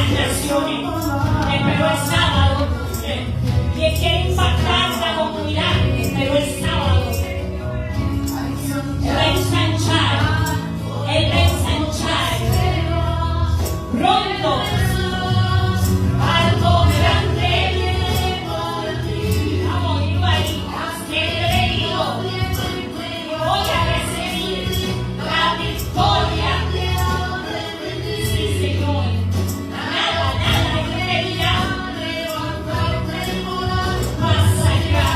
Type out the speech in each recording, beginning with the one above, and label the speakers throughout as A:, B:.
A: las naciones. Esperó el sábado. Y Él quiere impactar la comunidad. Esperó el sábado. Él va a ensanchar. Él va a ensanchar. Pronto. Algo grande. Vamos, iba ahí. Creído. Voy a recibir la victoria. Sí, Señor. Nada impedirá. Más allá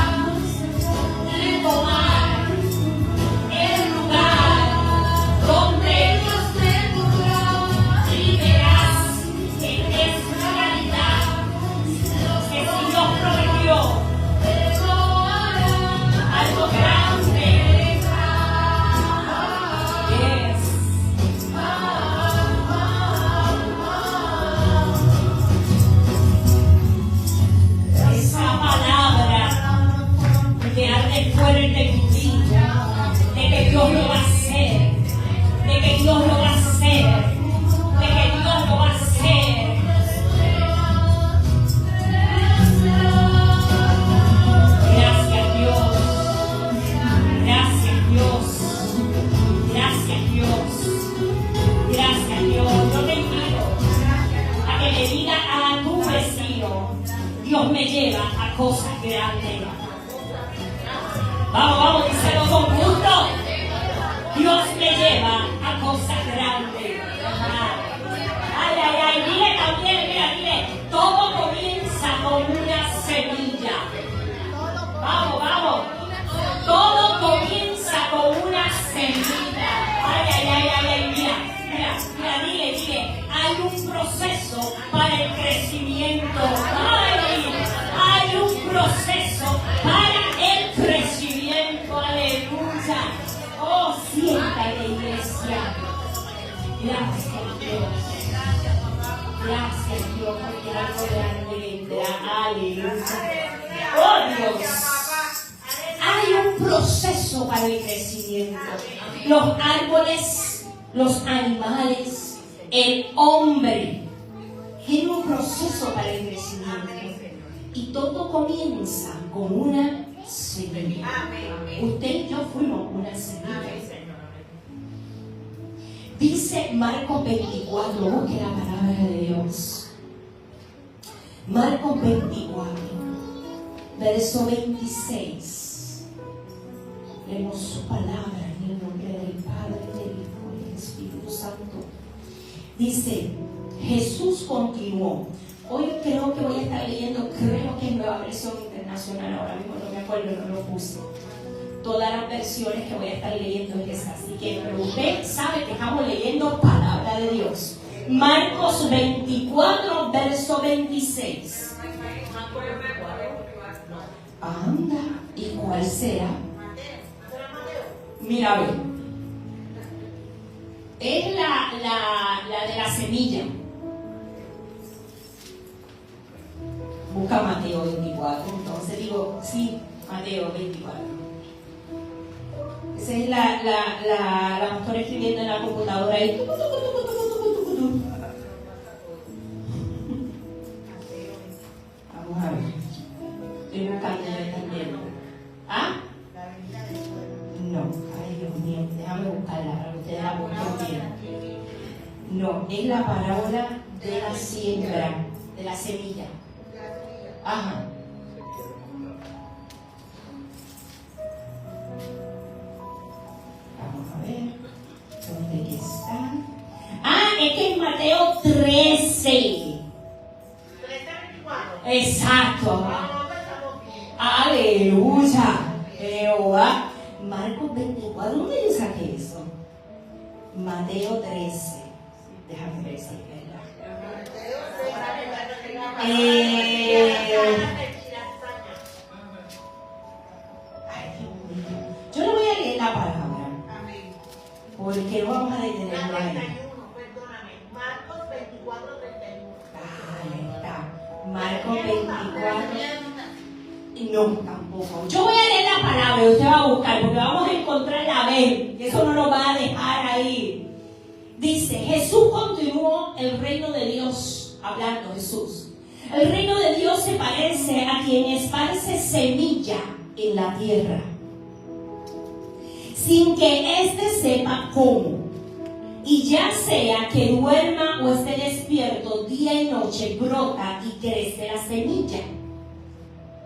A: de tomar el lugar donde y verás que es realidad. Que si Dios prometió algo grande. Esa palabra que arde fuerte en ti, de que Dios lo va a hacer, de que Dios lo va a hacer, de que Dios lo va a hacer. Gracias Dios, gracias Dios, gracias Dios, gracias Dios. Yo te invito a que le diga a tu vecino: Dios me lleva a cosas grandes. Vamos, díselo conjunto. Dios me lleva a cosas grandes. Ay, dile también, dile, todo comienza con una semilla. Vamos, todo comienza con una semilla. Ay, mira, dile, hay un proceso para el crecimiento. Hay un proceso para el crecimiento. Aleluya. Oh, siéntate, iglesia. Gracias Dios, porque algo grande vendrá. Aleluya. Oh, Dios. Hay un proceso para el crecimiento. Los árboles, los animales, el hombre tiene un proceso para el crecimiento. Y todo comienza con una semilla. Usted y yo fuimos una semilla. Dice Marcos 24, busque la palabra de Dios. Marcos 24, verso 26. Leemos su palabra en el nombre del Padre, del Hijo y del Espíritu Santo. Dice, Jesús continuó. Hoy creo que voy a estar leyendo, creo que es Nueva Versión Internacional, ahora mismo no me acuerdo, no lo puse. Todas las versiones que voy a estar leyendo es esa, así que pero usted sabe que estamos leyendo palabra de Dios. Marcos 24, verso 26. Anda, ¿y cuál será? Mira, a ver. Es la de la semilla. Busca Mateo 24, entonces digo, sí, Mateo 24. Esa es la pastora escribiendo en la computadora ahí. Vamos a ver. Estoy buscando, no entendiendo. ¿Ah? No, ay Dios mío, déjame buscarla para que ustedes la busquen bien. No, es la parábola de la siembra, de la semilla. Ajá. Vamos a ver. ¿Dónde está? Ah, es que es Mateo 13. Exacto. Aleluya. Jehová. Marcos 24. ¿Dónde yo saqué eso? Mateo 13. Déjame ver si es verdad. Ay, Dios mío. Yo le voy a leer la palabra. Porque no vamos a detenerlo ahí.
B: Marcos 24, 31.
A: Ahí está. Marcos 24. No, tampoco. Yo voy a leer la palabra y usted va a buscar, porque vamos a encontrar la B. Y eso no nos va a dejar ahí. Dice, Jesús continuó: el reino de Dios hablando Jesús. El reino de Dios se parece a quien esparce semilla en la tierra, sin que éste sepa cómo. Y ya sea que duerma o esté despierto, día y noche brota y crece la semilla.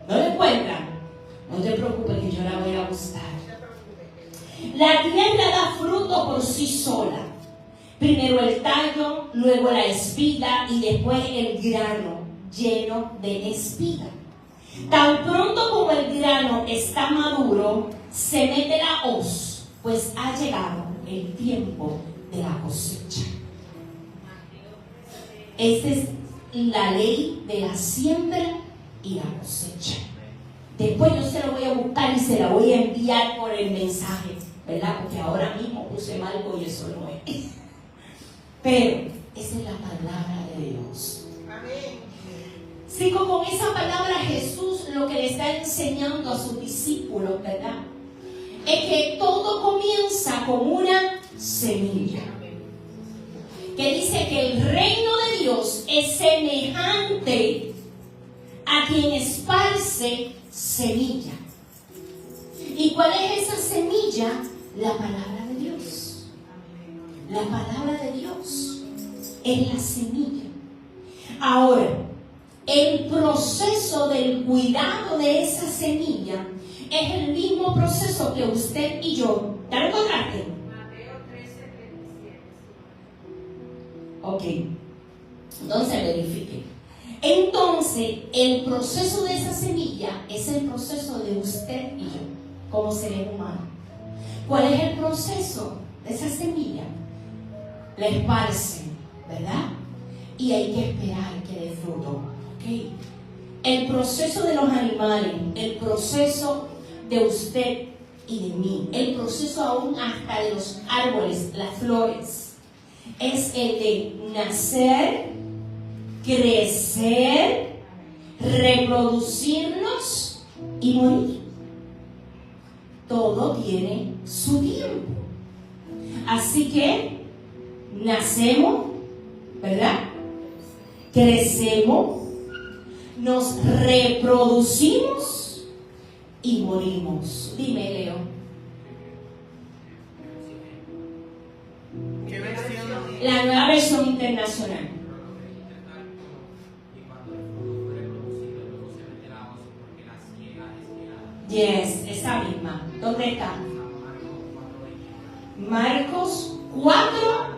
A: ¿No la encuentran? No te preocupes que yo la voy a buscar. La tierra da fruto por sí sola. Primero el tallo, luego la espiga y después el grano lleno de espiga. Tan pronto como el grano está maduro, se mete la hoz, pues ha llegado el tiempo de la cosecha. Esta es la ley de la siembra y la cosecha. Después yo se lo voy a buscar y se la voy a enviar por el mensaje, ¿verdad? Porque ahora mismo puse Marco y eso no es. Pero esa es la palabra de Dios.
B: Amén.
A: Sigo con esa palabra. Jesús lo que le está enseñando a sus discípulos, ¿verdad? Es que todo comienza con una semilla. Que dice que el reino de Dios es semejante a quien esparce semilla. ¿Y cuál es esa semilla? La palabra de Dios. La palabra de Dios es la semilla. Ahora, el proceso del cuidado de esa semilla es el mismo proceso que usted y yo. ¿Ya lo encontraste?
C: Mateo 13:37.
A: Ok. Entonces verifique. Entonces, el proceso de esa semilla es el proceso de usted y yo, como seres humanos. ¿Cuál es el proceso de esa semilla? La esparcen, ¿verdad? Y hay que esperar que dé fruto. ¿Ok? El proceso de los animales, el proceso de usted y de mí, el proceso aún hasta de los árboles, las flores, es el de nacer, crecer, reproducirnos y morir. Todo tiene su tiempo. Así que nacemos, ¿verdad? Crecemos, nos reproducimos y morimos. Dime, Leo.
B: ¿Qué versión?
A: La nueva versión internacional. Yes, esa misma. ¿Dónde está? Marcos 4.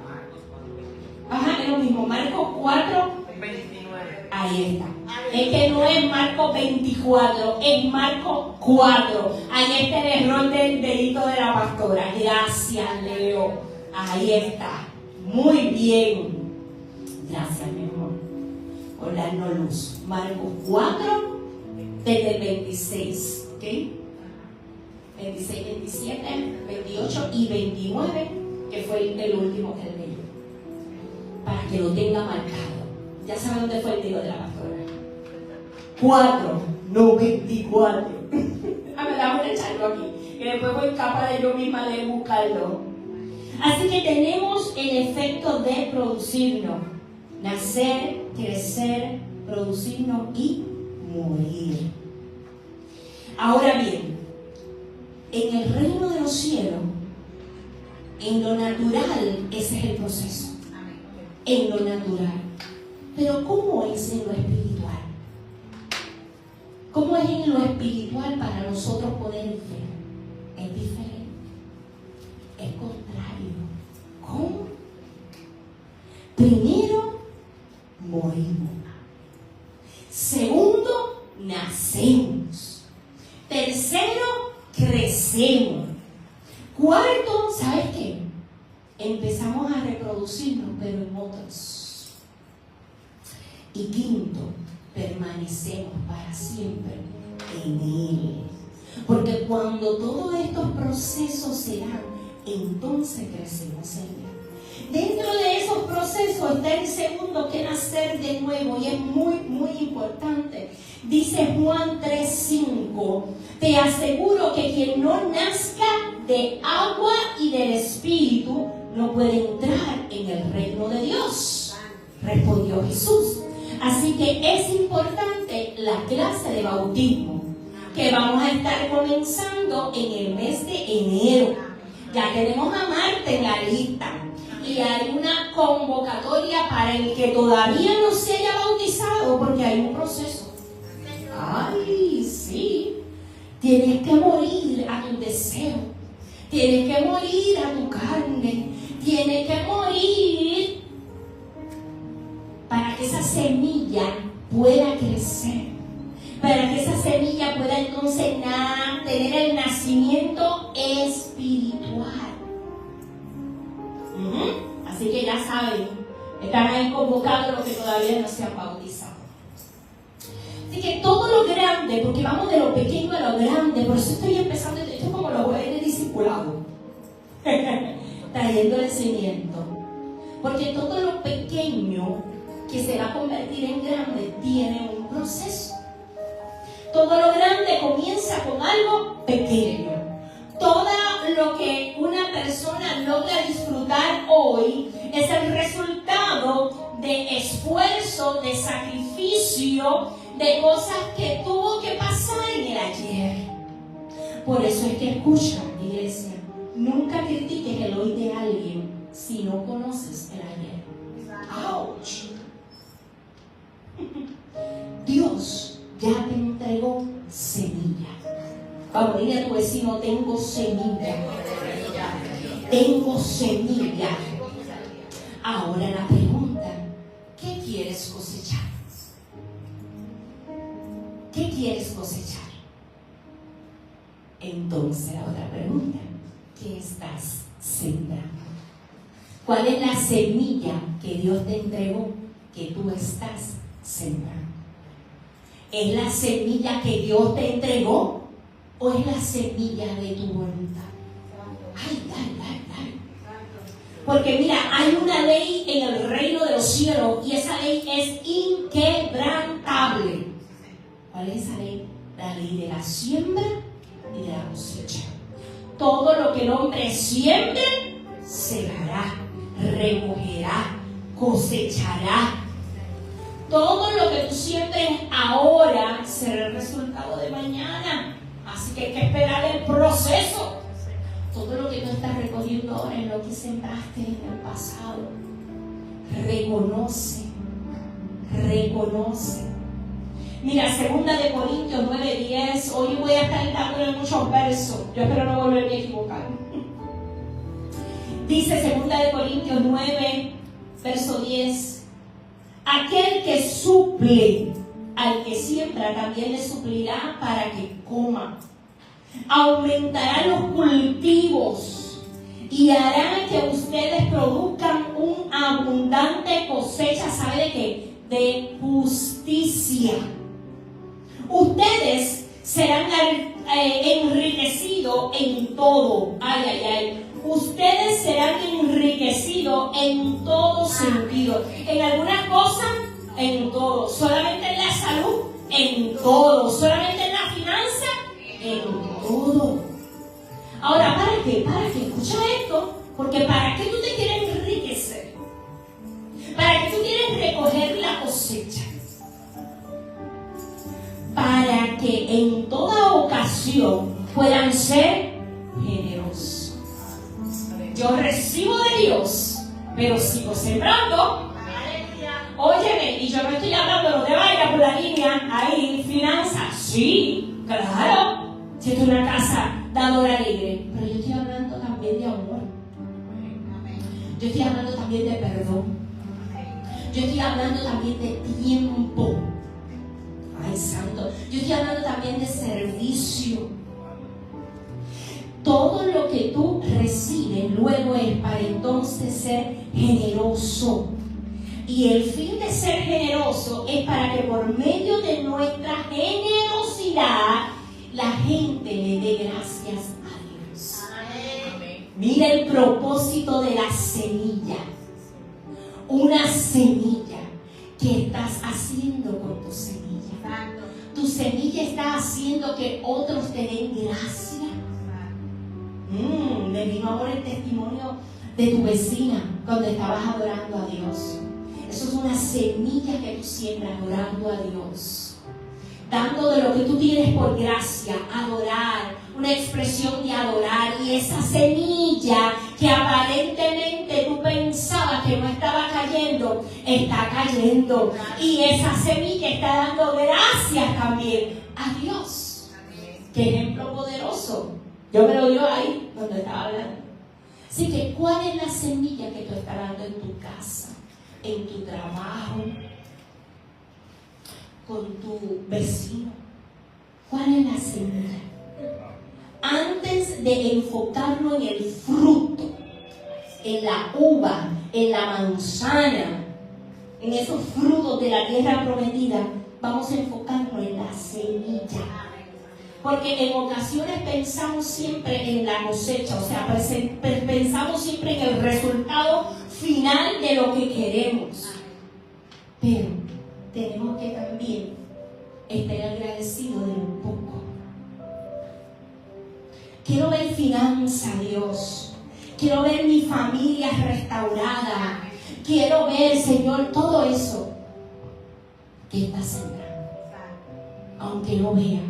A: Ajá, es lo mismo. Marcos 4.
B: 29.
A: Ahí está. Es que no es Marcos 24, es Marcos 4. Ahí está el error del dedito de la pastora. Gracias, Leo. Ahí está. Muy bien. Gracias, mi amor, por darnos luz. Marcos 4, desde el 26. ¿Ok? 26, 27, 28 y 29, que fue el último que él leyó. Para que lo tenga marcado. Ya saben dónde fue el tiro de la pastora. 4, no 24. Me da un echarlo aquí, que después voy capaz de yo misma de buscarlo. Así que tenemos el efecto de producirnos, nacer, crecer, producirnos y morir. Ahora bien, en el reino de los cielos, en lo natural, ese es el proceso. En lo natural. Pero ¿cómo es en lo espiritual? ¿Cómo es en lo espiritual para nosotros poder ver? Es diferente. Es contrario. ¿Cómo? Primero, morimos. Segundo, nacemos. Tercero, crecemos. Cuarto, ¿sabes qué? Empezamos a reproducirnos, pero en otros. Y quinto, permanecemos para siempre en Él. Porque cuando todos estos procesos se dan, entonces crecemos en Él. Dentro de esos procesos está el segundo, que nacer de nuevo, y es muy, muy importante. Dice Juan 3:5, te aseguro que quien no nazca de agua y del Espíritu no puede entrar en el reino de Dios. respondió Jesús. Así que es importante la clase de bautismo que vamos a estar comenzando en el mes de enero. Ya tenemos a Marta en la lista y hay una convocatoria para el que todavía no se haya bautizado, porque hay un proceso. Ay, sí. Tienes que morir a tu deseo. Tienes que morir a tu carne. Tienes que morir para que esa semilla pueda crecer. Para que esa semilla pueda entonces tener el nacimiento espiritual. Así que ya saben, están ahí convocados los que todavía no se han bautizado. Así que todo lo grande, porque vamos de lo pequeño a lo grande, por eso estoy empezando, esto es como los jueves de discipulado, trayendo el cimiento. Porque todo lo pequeño que se va a convertir en grande tiene un proceso. Todo lo grande comienza con algo pequeño. Todo lo que una persona logra disfrutar hoy es el resultado de esfuerzo, de sacrificio, de cosas que tuvo que pasar en el ayer. Por eso es que escucha, iglesia, nunca critiques el hoy de alguien si no conoces el ayer. ¡Auch! Dios ya te entregó semilla. Vamos, dile a tu vecino, tengo semilla. Tengo semilla. Ahora la pregunta, ¿qué quieres cosechar? ¿Qué quieres cosechar? Entonces la otra pregunta, ¿qué estás sembrando? ¿Cuál es la semilla que Dios te entregó que tú estás sembrando? ¿Es la semilla que Dios te entregó o es la semilla de tu voluntad? Ay. Porque mira, hay una ley en el reino de los cielos y esa ley es inquebrantable. ¿Cuál es esa ley? La ley de la siembra y de la cosecha. Todo lo que el hombre siembre, segará, recogerá, cosechará. Todo lo que tú siembres ahora será el resultado de mañana. Así que hay que esperar el proceso. Todo lo que tú estás recogiendo ahora es lo que sembraste en el pasado. Reconoce. Mira, 2 de Corintios 9:10. Hoy voy a estar dándole muchos versos. Yo espero no volverme a equivocar. Dice 2 de Corintios 9, verso 10. Aquel que suple al que siembra también le suplirá para que coma. Aumentará los cultivos y hará que ustedes produzcan una abundante cosecha. ¿Sabe de qué? De justicia. Ustedes serán enriquecidos en todo. Ustedes serán enriquecidos en todo sentido. En algunas cosas, en todo. Solamente en la salud, en todo. Solamente en la finanza, en todo. Ahora, ¿para qué? Escucha esto. Porque ¿para qué tú te quieres enriquecer? ¿Para qué tú quieres recoger la cosecha? Para que en toda ocasión puedan ser generosos. Yo recibo de Dios, pero sigo sembrando. Óyeme, y yo no estoy hablando de lo de vaya por la línea, ahí, finanzas, sí, claro. Si esto es una casa dadora alegre, pero yo estoy hablando también de amor. Yo estoy hablando también de perdón. Yo estoy hablando también de tiempo. Ay, santo. Yo estoy hablando también de servicio. Todo lo que tú recibes luego es para entonces ser generoso. Y el fin de ser generoso es para que por medio de nuestra generosidad la gente le dé gracias a Dios. Amén. Mira el propósito de la semilla. Una semilla. ¿Qué estás haciendo con tu semilla? Tu semilla está haciendo que otros te den gracia. Me vino ahora el testimonio de tu vecina cuando estabas adorando a Dios. Eso es una semilla que tú siembras orando a Dios, dando de lo que tú tienes por gracia, adorar, una expresión de adorar, y esa semilla que aparentemente tú pensabas que no estaba cayendo, está cayendo, y esa semilla está dando gracias también a Dios. Qué ejemplo poderoso. Yo me lo dio ahí cuando estaba hablando. Así que, ¿cuál es la semilla que tú estás dando en tu casa, en tu trabajo, con tu vecino? ¿Cuál es la semilla? Antes de enfocarnos en el fruto, en la uva, en la manzana, en esos frutos de la tierra prometida, vamos a enfocarnos en la semilla. Porque en ocasiones pensamos siempre en la cosecha, o sea, pensamos siempre en el resultado final de lo que queremos. Pero tenemos que también estar agradecidos de un poco. Quiero ver finanzas, Dios. Quiero ver mi familia restaurada. Quiero ver, Señor, todo eso que está sembrando. Aunque no vea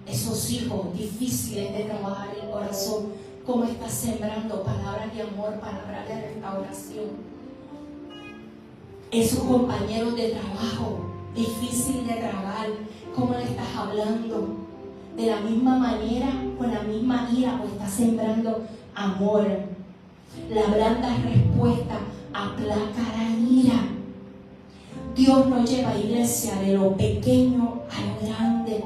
A: esos hijos difíciles de trabajar el corazón, cómo está sembrando palabras de amor, palabras de restauración. Esos compañeros de trabajo difíciles de trabajar, cómo le estás hablando. De la misma manera, con la misma ira, pues está sembrando amor. La blanda respuesta aplaca la ira. Dios nos lleva, iglesia, de lo pequeño a lo grande.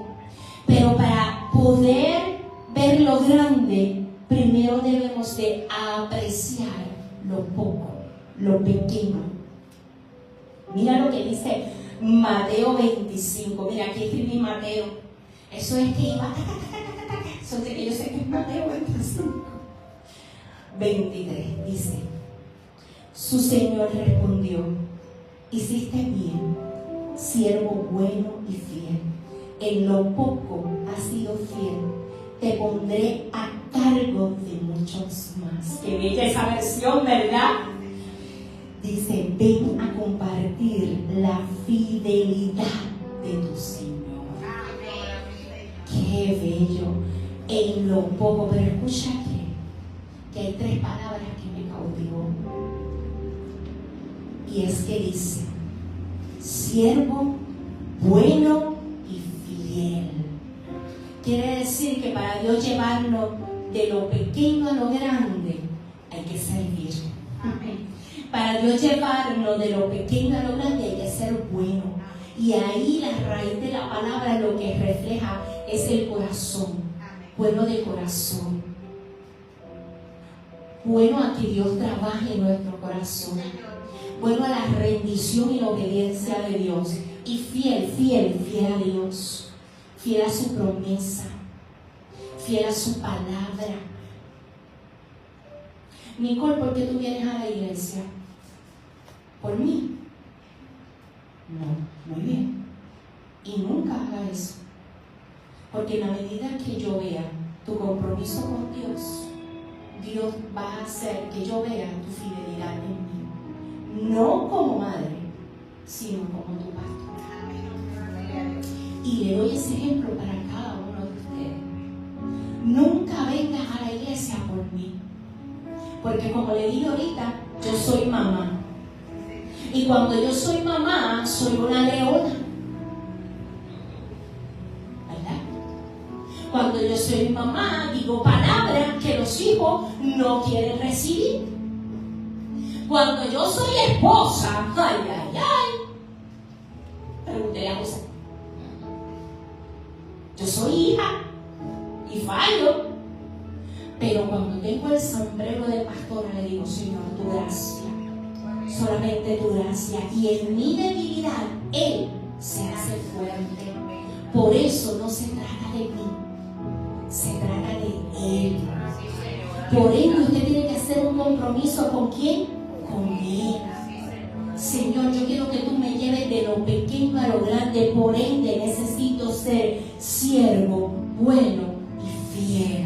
A: Pero para poder ver lo grande, primero debemos de apreciar lo poco, lo pequeño. Mira lo que dice Mateo 25. Mira, aquí escribí Mateo. Eso es que iba, eso es que yo sé que es Mateo 25. 23 dice: su Señor respondió: hiciste bien, siervo bueno y fiel. En lo poco has sido fiel, te pondré a cargo de muchos más. Qué bella esa versión, ¿verdad? Dice: ven a compartir la fidelidad de tu Señor. Qué bello, en lo poco. Pero escucha que hay tres palabras que me cautivó. Y es que dice: siervo bueno y fiel. Quiere decir que para Dios llevarnos de lo pequeño a lo grande, hay que servir. Para Dios llevarnos de lo pequeño a lo grande, hay que ser bueno. Y ahí la raíz de la palabra lo que refleja es el corazón. Bueno de corazón. Bueno a que Dios trabaje en nuestro corazón. Bueno a la rendición y la obediencia de Dios. Y fiel a Dios. Fiel a su promesa. Fiel a su palabra. Nicole, ¿por qué tú vienes a la iglesia? ¿Por mí? No, muy bien. Y nunca haga eso. Porque en la medida que yo vea tu compromiso con Dios, Dios va a hacer que yo vea tu fidelidad en mí. No como madre, sino como tu pastor. Y le doy ese ejemplo para cada uno de ustedes. Nunca vengas a la iglesia por mí. Porque como le dije ahorita, yo soy mamá. Y cuando yo soy mamá, soy una leona. ¿Verdad? Cuando yo soy mamá, digo palabras que los hijos no quieren recibir. Cuando yo soy esposa, pregúntele a José. Yo soy hija y fallo. Pero cuando tengo el sombrero de pastora, le digo: Señor, tu gracia, solamente tu gracia. Y en mi debilidad, Él se hace fuerte. Por eso no se trata de mí, se trata de Él. Por ello usted tiene que hacer un compromiso. ¿Con quién? Con Él. Señor, yo quiero que tú me lleves de lo pequeño a lo grande. Por ende necesito ser siervo bueno y fiel.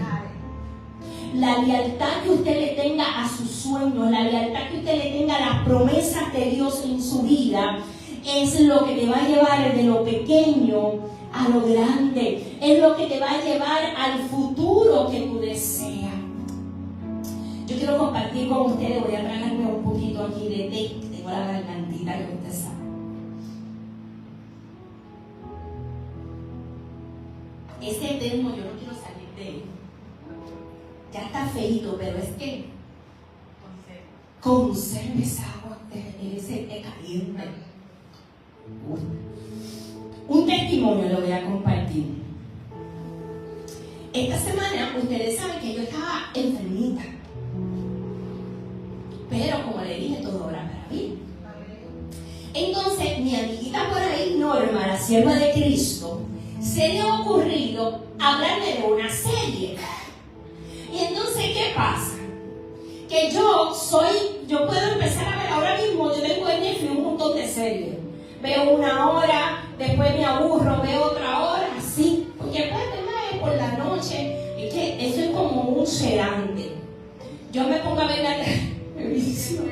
A: La lealtad que usted le tenga a sus sueños, la lealtad que usted le tenga tenga las promesas de Dios en su vida, es lo que te va a llevar de lo pequeño a lo grande. Es lo que te va a llevar al futuro que tú deseas. Yo quiero compartir con ustedes, voy a tragarme un poquito aquí de té, que tengo la gargantita que ustedes saben. Ese termo yo no quiero salir de él. Ya está feito, pero es que conserve esa agua de ese té caliente. Un testimonio lo voy a compartir. Esta semana ustedes saben que yo estaba enfermita, pero como le dije, todo obra para bien. Entonces mi amiguita por ahí, Norma, la sierva de Cristo, se le ha ocurrido hablarme de una serie. Y entonces, ¿qué pasa? Que yo puedo empezar a ver ahora mismo, yo tengo en Netflix un montón de series. Veo una hora, después me aburro, veo otra hora, así. Porque después de por la noche, es que eso es como un sedante. Yo me pongo a ver la televisión.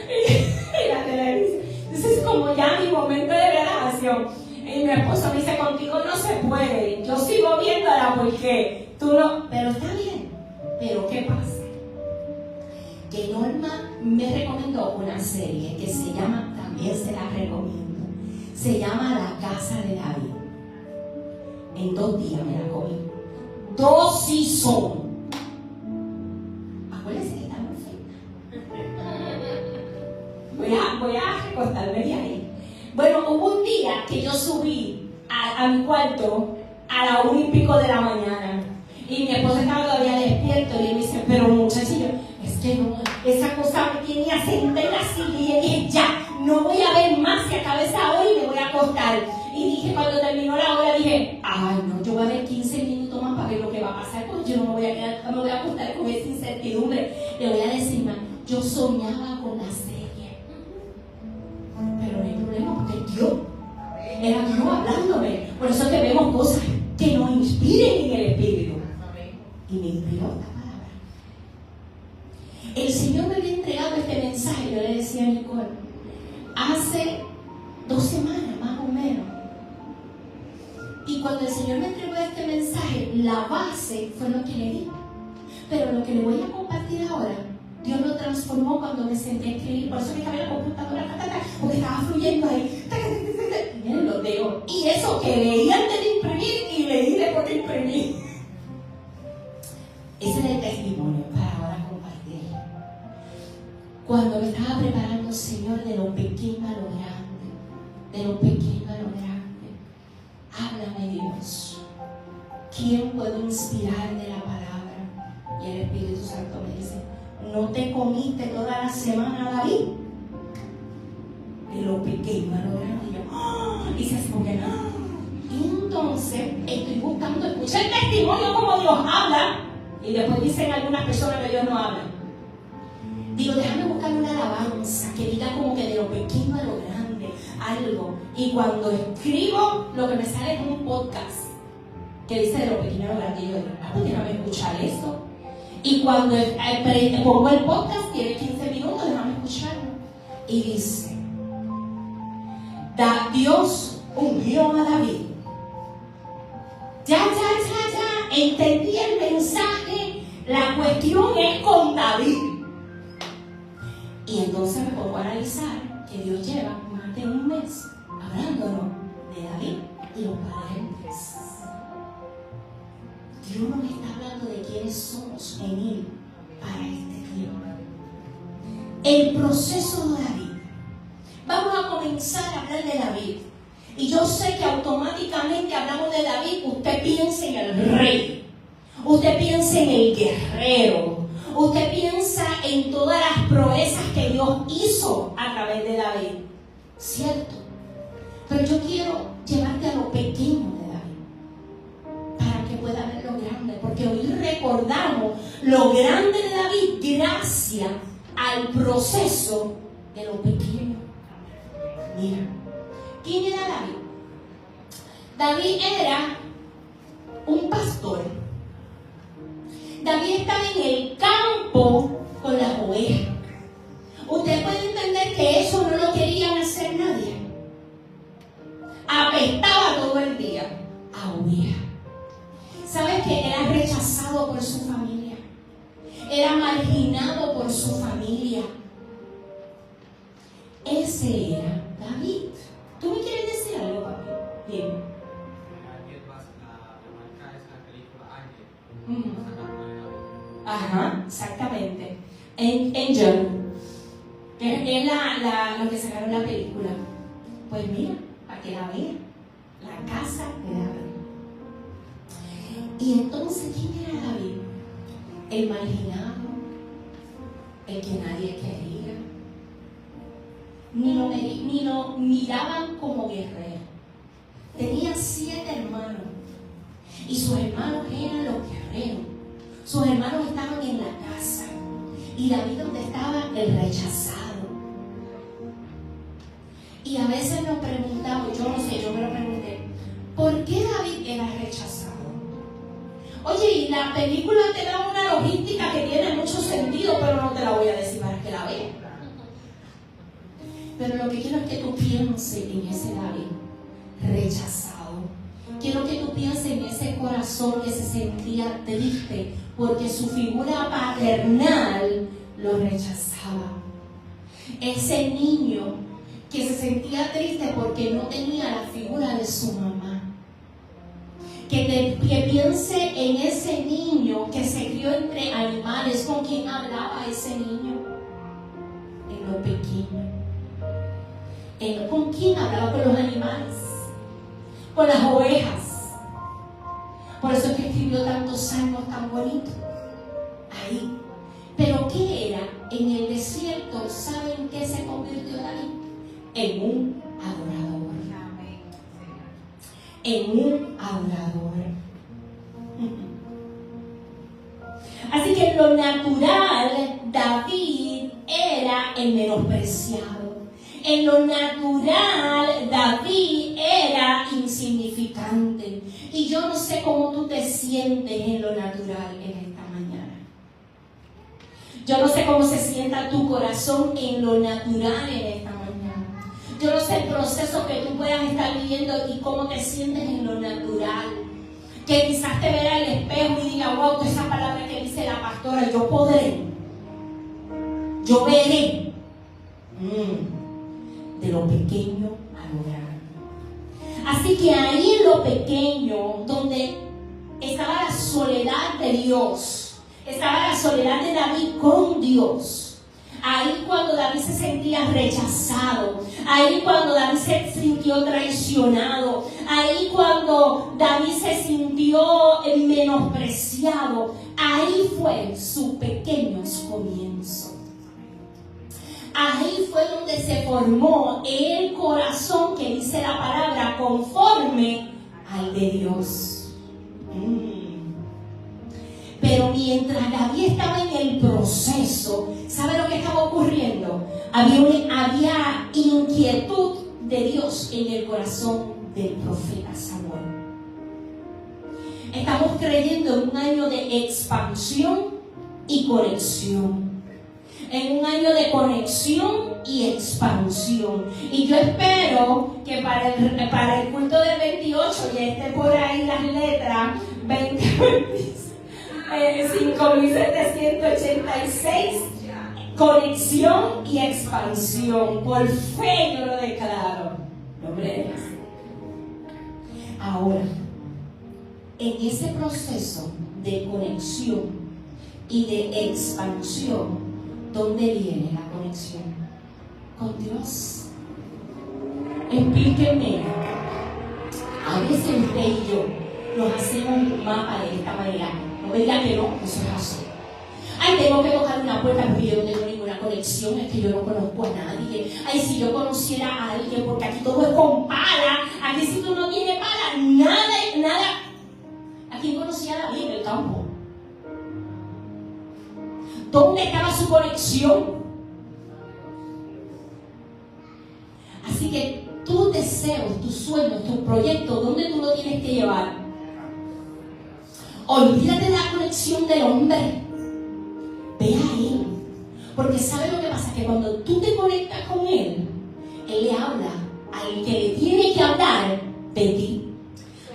A: Y la televisión. Entonces es como ya mi momento de relajación. Y mi esposo me dice, contigo no se puede. Yo sigo viéndola porque tú no. Pero está bien. Pero ¿qué pasa? Que Norma me recomendó una serie que se llama, también se la recomiendo, se llama La Casa de David. En 2 días me la comí. 2 seasons. Acuérdense que estamos enfermas. Voy a recortarme de ahí. Bueno, hubo un día que yo subí a mi cuarto a la 1 y pico de la mañana. Y mi esposo estaba todavía despierto y él me dice, pero muchachillo, es que no, esa cosa me tiene a sentar así. Y le dije, ya, no voy a ver más, se acaba esa hora y me voy a acostar. Y dije, cuando terminó la hora, dije, ay no, yo voy a ver 15 minutos más para ver lo que va a pasar, porque yo no me voy a quedar, me voy a acostar con esa incertidumbre. Le voy a decir, man, yo soñaba con la serie. Pero no hay problema, porque Dios era Dios hablándome. Por eso es que vemos cosas que nos inspiren en el Espíritu. Y me inspiró esta palabra. El Señor me había entregado este mensaje. Yo le decía a Nicole, hace 2 semanas más o menos. Y cuando el Señor me entregó este mensaje, la base fue lo que le di. Pero lo que le voy a compartir ahora, Dios lo transformó cuando me senté a escribir. Por eso me estaba en la computadora, porque estaba fluyendo ahí. Miren los dedos. Y eso que leí antes de imprimir y leí después de imprimir. Ese es el testimonio para ahora compartir. Cuando me estaba preparando, Señor, de lo pequeño a lo grande, de lo pequeño a lo grande, háblame, Dios. ¿Quién puedo inspirar de la palabra? Y el Espíritu Santo me dice, ¿no te comiste toda la semana, David? De lo pequeño a lo grande. Y yo, ¡oh! Y se esconde, ¡oh! Y entonces estoy buscando escuchar el testimonio como Dios habla. Y después dicen algunas personas que Dios no habla. Digo, déjame buscar una alabanza que diga como que de lo pequeño a lo grande, algo. Y cuando escribo, lo que me sale es un podcast que dice de lo pequeño a lo grande. Y yo digo, pues déjame escuchar esto. Y cuando pongo el podcast, tiene 15 minutos, déjame escucharlo. Y dice, Dios ungió a David. Ya, entendí el mensaje, la cuestión es con David. Y entonces me pongo a analizar que Dios lleva más de 1 mes hablándonos de David y los parientes. Dios nos está hablando de quiénes somos en Él para este tiempo. El proceso de David. Vamos a comenzar a hablar de David. Y yo sé que automáticamente hablamos de David, usted piensa en el rey, usted piensa en el guerrero, usted piensa en todas las proezas que Dios hizo a través de David, ¿cierto? Pero yo quiero llevarte a lo pequeño de David, para que pueda ver lo grande, porque hoy recordamos lo grande de David gracias al proceso de lo pequeño. Mira, ¿quién era David? David era un pastor. David estaba en el campo con las ovejas. Usted puede entender que eso no lo querían hacer nadie. Apestaba todo el día a huir. ¿Sabes que era rechazado por su familia? Era marginado por su familia. Ese era David. ¿Tú me quieres decir algo, papi? Bien. Ajá, exactamente. Angel, que es lo que sacaron la película. Pues mira, para que la vean, la casa de David. Y entonces, ¿quién era David? El marginado, el que nadie quería. Ni lo miraban como guerrero. Tenía 7 hermanos. Y sus hermanos eran los guerreros. Sus hermanos estaban en la casa. Y David, donde estaba, el rechazado. Y a veces nos preguntamos, yo no sé, yo me lo pregunté, ¿por qué David era rechazado? Oye, y la película te da una logística que tiene mucho sentido, pero no te la voy a decir para que la veas. Pero lo que quiero es que tú pienses en ese David rechazado. Quiero que tú pienses en ese corazón que se sentía triste porque su figura paternal lo rechazaba. Ese niño que se sentía triste porque no tenía la figura de su mamá. Que piense en ese niño que se crió entre animales. ¿Con quién hablaba ese niño? En lo pequeño. ¿Con quién hablaba? Con los animales, con las ovejas. Por eso es que escribió tantos salmos tan bonitos ahí. Pero ¿qué era? En el desierto, ¿saben qué se convirtió David? En un adorador. En un adorador. Así que en lo natural, David era el menospreciado. En lo natural, David era insignificante. Y yo no sé cómo tú te sientes en lo natural en esta mañana. Yo no sé cómo se sienta tu corazón en lo natural en esta mañana. Yo no sé el proceso que tú puedas estar viviendo y cómo te sientes en lo natural. Que quizás te verá el espejo y diga, wow, toda esa palabra que dice la pastora, yo podré. Yo veré. De lo pequeño a lo grande. Así que ahí en lo pequeño, donde estaba la soledad de Dios, estaba la soledad de David con Dios. Ahí cuando David se sentía rechazado, ahí cuando David se sintió traicionado, ahí cuando David se sintió menospreciado, ahí fue sus pequeños comienzos. Ahí fue donde se formó el corazón que dice la palabra conforme al de Dios. Pero mientras David estaba en el proceso, ¿sabe lo que estaba ocurriendo? Había inquietud de Dios en el corazón del profeta Samuel. Estamos creyendo en un año de expansión y conexión. En un año de conexión y expansión. Y yo espero que para el culto del 28 ya esté por ahí las letras 5.786, conexión y expansión. Por fe yo lo declaro. Nombre de Jesús. Ahora, en ese proceso de conexión y de expansión, ¿dónde viene la conexión? Con Dios. Explíquenme. A veces usted y yo nos hacemos un mapa de esta manera. No me diga que no, eso es así. Ay, tengo que tocar una puerta porque yo no tengo ninguna conexión, es que yo no conozco a nadie. Ay, si yo conociera a alguien, porque aquí todo es con pala. Aquí si tú no tienes pala, nada. ¿A quién conocía a David en el campo? ¿Dónde estaba su conexión? Así que tus deseos, tus sueños, tus proyectos, ¿dónde tú lo tienes que llevar? Olvídate de la conexión del hombre. Ve a él. Porque ¿sabe lo que pasa? pasa? Que cuando tú te conectas con Él, Él le habla al que le tiene que hablar de ti.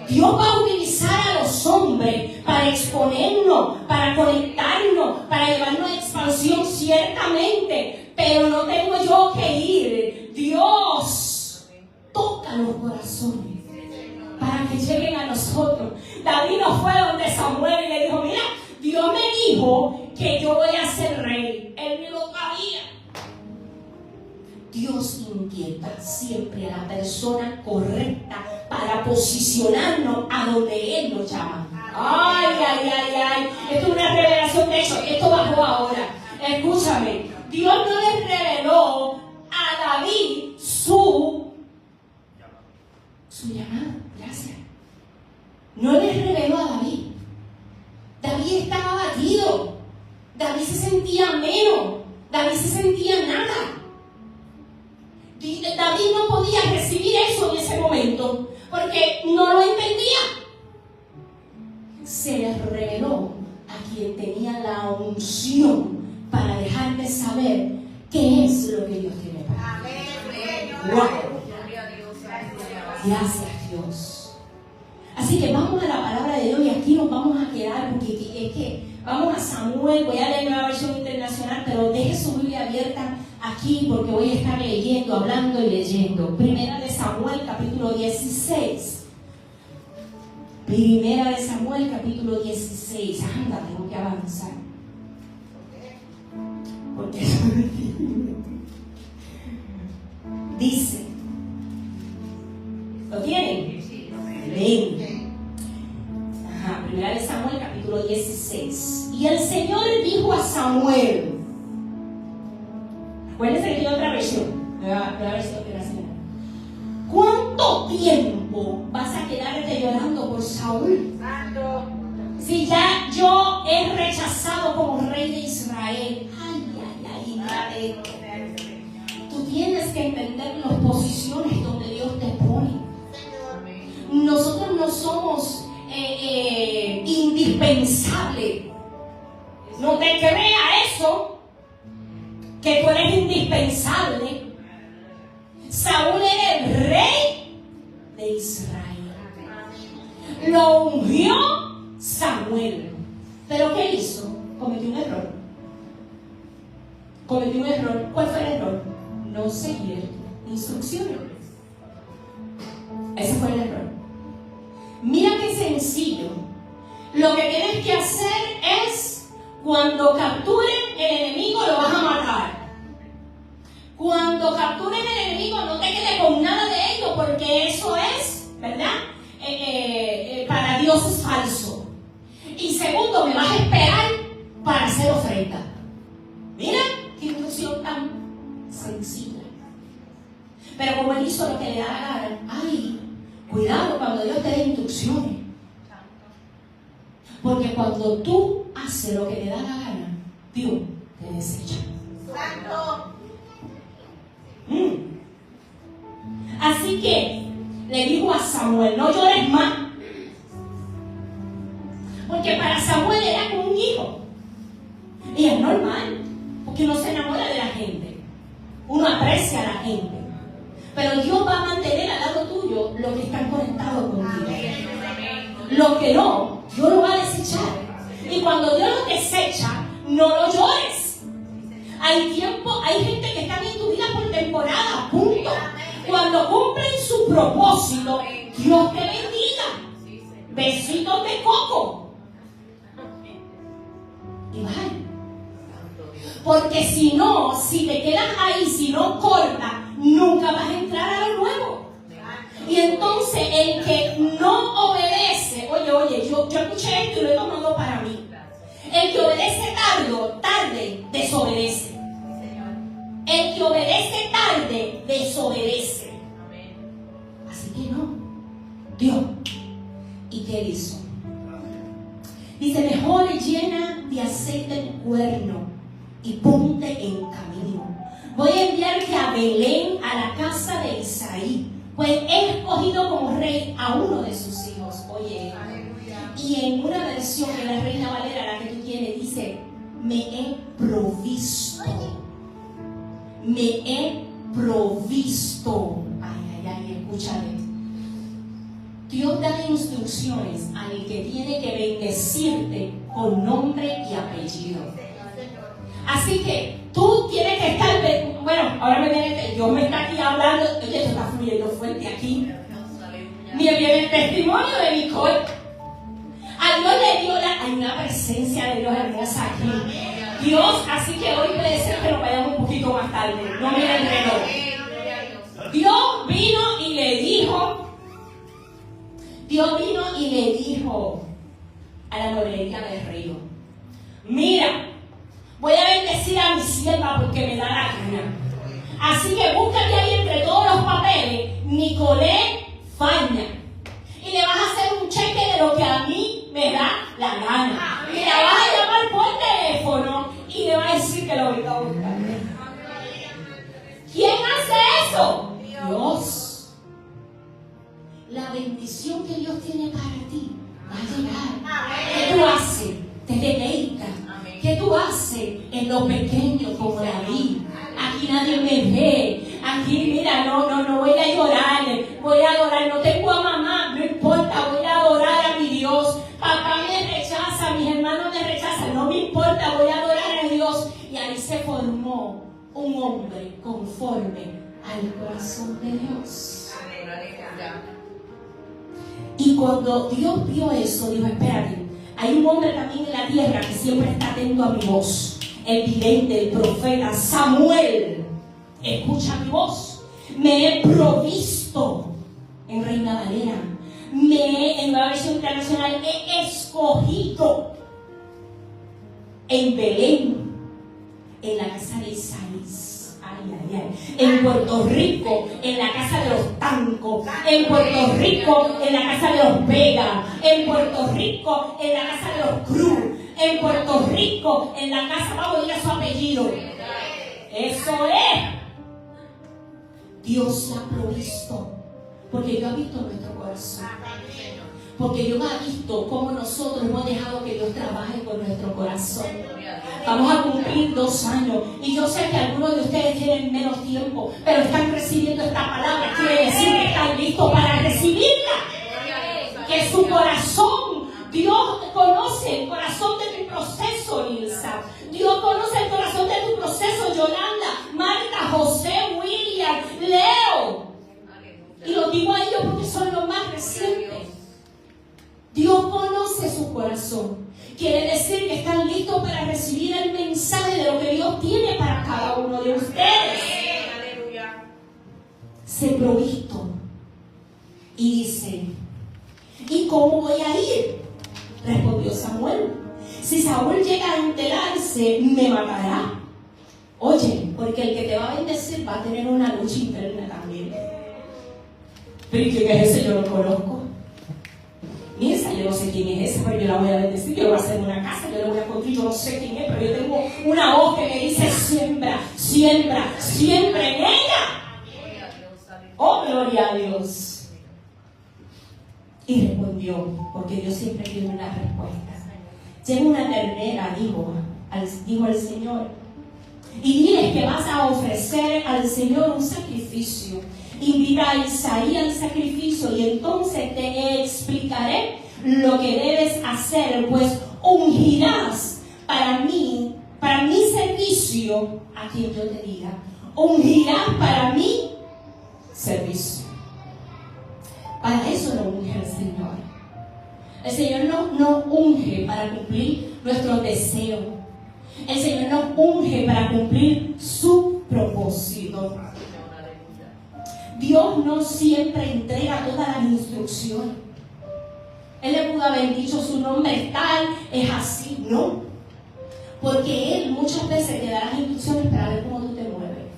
A: Dios va a utilizar a los hombres para exponernos, para conectarnos, para llevarnos a expansión, ciertamente. Pero no tengo yo que ir. Dios toca los corazones para que lleguen a nosotros. David no fue donde Samuel y le dijo: mira, Dios me dijo que yo voy a ser rey. Él ni lo sabía. Dios inquieta siempre a la persona correcta para posicionarnos a donde Él nos llama. Ay, ay, ay, ay. Esto es una revelación. De hecho, esto bajó ahora. Escúchame. Dios no le reveló a David su llamado. Gracias. No le reveló a David. David estaba abatido. David se sentía menos. David se sentía nada. David no podía recibir eso en ese momento porque no lo entendía. Se le reveló a quien tenía la unción para dejarle saber qué es lo que Dios tiene para él. Wow. Gracias, Dios. Así que vamos a la palabra de Dios y aquí nos vamos a quedar porque es que vamos a Samuel. Voy a leer una versión internacional, pero deje su Biblia abierta aquí porque voy a estar leyendo, hablando y leyendo. Primera de Samuel, capítulo 16. Primera de Samuel, capítulo 16. Anda, tengo que avanzar. Porque dice, ¿lo tienen? Ven. Ajá, Primera de Samuel, capítulo 16. Y el Señor dijo a Samuel. Acuérdense que tiene otra versión. Nueva versión internacional. ¿Cuánto tiempo vas a quedarte llorando por Saúl? Si ya yo he rechazado como rey de Israel. Ay, ay, ay. Tú tienes que entender las posiciones donde Dios te pone. Nosotros no somos indispensables. No te crea eso, que tú eres indispensable. Saúl era el rey de Israel. Lo ungió Samuel. ¿Pero qué hizo? Cometió un error. ¿Cuál fue el error? No seguir instrucciones. Ese fue el error. Mira qué sencillo. Lo que tienes que hacer es, cuando capturen el enemigo, lo vas a matar. Cuando capturen el enemigo, no te quedes con nada de ello, porque eso es, ¿verdad? Para Dios es falso. Y segundo, me vas a esperar para hacer ofrenda. Mira, qué instrucción tan sencilla. Pero como él hizo lo que le da la gana, ay, cuidado cuando Dios te dé instrucciones. Porque cuando tú haces lo que te da la gana, Dios te desecha.
B: Santo.
A: Así que le dijo a Samuel: no llores más. Porque para Samuel era como un hijo. Y es normal, porque uno se enamora de la gente. Uno aprecia a la gente. Pero Dios va a mantener al lado tuyo los que están conectados contigo. Los que no, Dios lo va a desechar. Y cuando Dios lo desecha, no lo llores. Hay tiempo, hay gente que está en tu vida por temporada, punto. Cuando cumplen su propósito, Dios te bendiga. Besitos de coco. Y bye. Porque si no, si te quedas ahí, si no cortas, nunca vas a entrar a lo nuevo. Y entonces el que no obedece, oye, yo escuché esto y lo he tomado para mí. El que obedece tarde, desobedece. El que obedece tarde, desobedece. Así que no. Dios. ¿Y qué hizo? Dice: mejor llena de aceite el cuerno y ponte en camino. Voy a enviarte a Belén, a la casa de Isaí, pues he escogido como rey a uno de sus hijos. Oye, y en una versión de la Reina Valera, la que tú tienes, dice: me he provisto me he provisto. Ay, escúchame. Dios da instrucciones al que tiene que bendecirte con nombre y apellido. Así que tú tienes que estar, bueno, ahora me viene, Dios me está aquí hablando, oye, esto está fluyendo fuerte aquí. Mira bien el testimonio de Nicole. A Dios le dio hay una presencia de Dios hermosa aquí. Dios, así que hoy puede ser que nos vayamos un poquito más tarde. No me enredo. Dios vino y le dijo a la Norería del Río: mira, voy a bendecir a mi sierva porque me da la gana. Así que búscate ahí entre todos los papeles Nicolé Faña y le vas a hacer un cheque de lo que a mí me da la gana. Y la vas a llamar por teléfono y le vas a decir que lo venga a buscar. ¿Quién hace eso? Dios. La bendición que Dios tiene para ti va a llegar. ¿Qué tú haces? Te deleitas. ¿Qué tú haces en lo pequeño como David? Aquí nadie me ve. Aquí, mira, no voy a llorar. Voy a adorar. No tengo a mamá. No importa, voy a adorar a mi Dios. Papá me rechaza, mis hermanos me rechazan. No me importa, voy a adorar a Dios. Y ahí se formó un hombre conforme al corazón de Dios. Y cuando Dios vio eso, dijo: espérate, hay un hombre también en la tierra que siempre está atento a mi voz. El vidente, el profeta Samuel, escucha mi voz. Me he provisto en Reina Valera. En la versión internacional, he escogido en Belén, en la casa de Isaías. En Puerto Rico, en la casa de los Tancos. En Puerto Rico, en la casa de los Vega. En Puerto Rico, en la casa de los Cruz. En Puerto Rico, en la casa, vamos a ir a su apellido. Eso es. Dios la ha provisto. Porque Dios ha visto nuestro corazón. Porque Dios ha visto cómo nosotros hemos dejado que Dios trabaje con nuestro corazón. Vamos a cumplir 2 años. Y yo sé que algunos de ustedes tienen menos tiempo, pero están recibiendo esta palabra. Quiere decir que están listos para recibirla. Que su corazón, Dios conoce el corazón de tu proceso, Nilsa. Dios conoce el corazón de tu proceso, Yolanda, Marta, José, William, Leo. Y lo digo a ellos porque son los más recientes. Dios conoce su corazón. Quiere decir que están listos para recibir el mensaje de lo que Dios tiene para cada uno de ustedes. Se provisto. Y dice: ¿y cómo voy a ir? Respondió Samuel: si Saúl llega a enterarse, me matará. Oye, porque el que te va a bendecir va a tener una lucha interna también. Pero ¿y quién es ese? Yo lo conozco. Esa, yo no sé quién es esa, pero yo la voy a bendecir, yo le voy a hacer una casa, yo le voy a construir, yo no sé quién es, pero yo tengo una voz que me dice: siembra, siembra, siembra en ella. Oh, gloria a Dios. Y respondió, porque Dios siempre tiene una respuesta: lleva una ternera, dijo al Señor, y diles que vas a ofrecer al Señor un sacrificio. Invita a Isaí al sacrificio y entonces te explicaré lo que debes hacer, pues ungirás para mi servicio a quien yo te diga. Ungirás para mi servicio. Para eso lo unge el Señor. El Señor no unge para cumplir nuestros deseos. El Señor nos unge para cumplir su propósito. Dios no siempre entrega todas las instrucciones. Él le pudo haber dicho: su nombre es tal, es así. No. Porque Él muchas veces te da las instrucciones para ver cómo tú te mueves.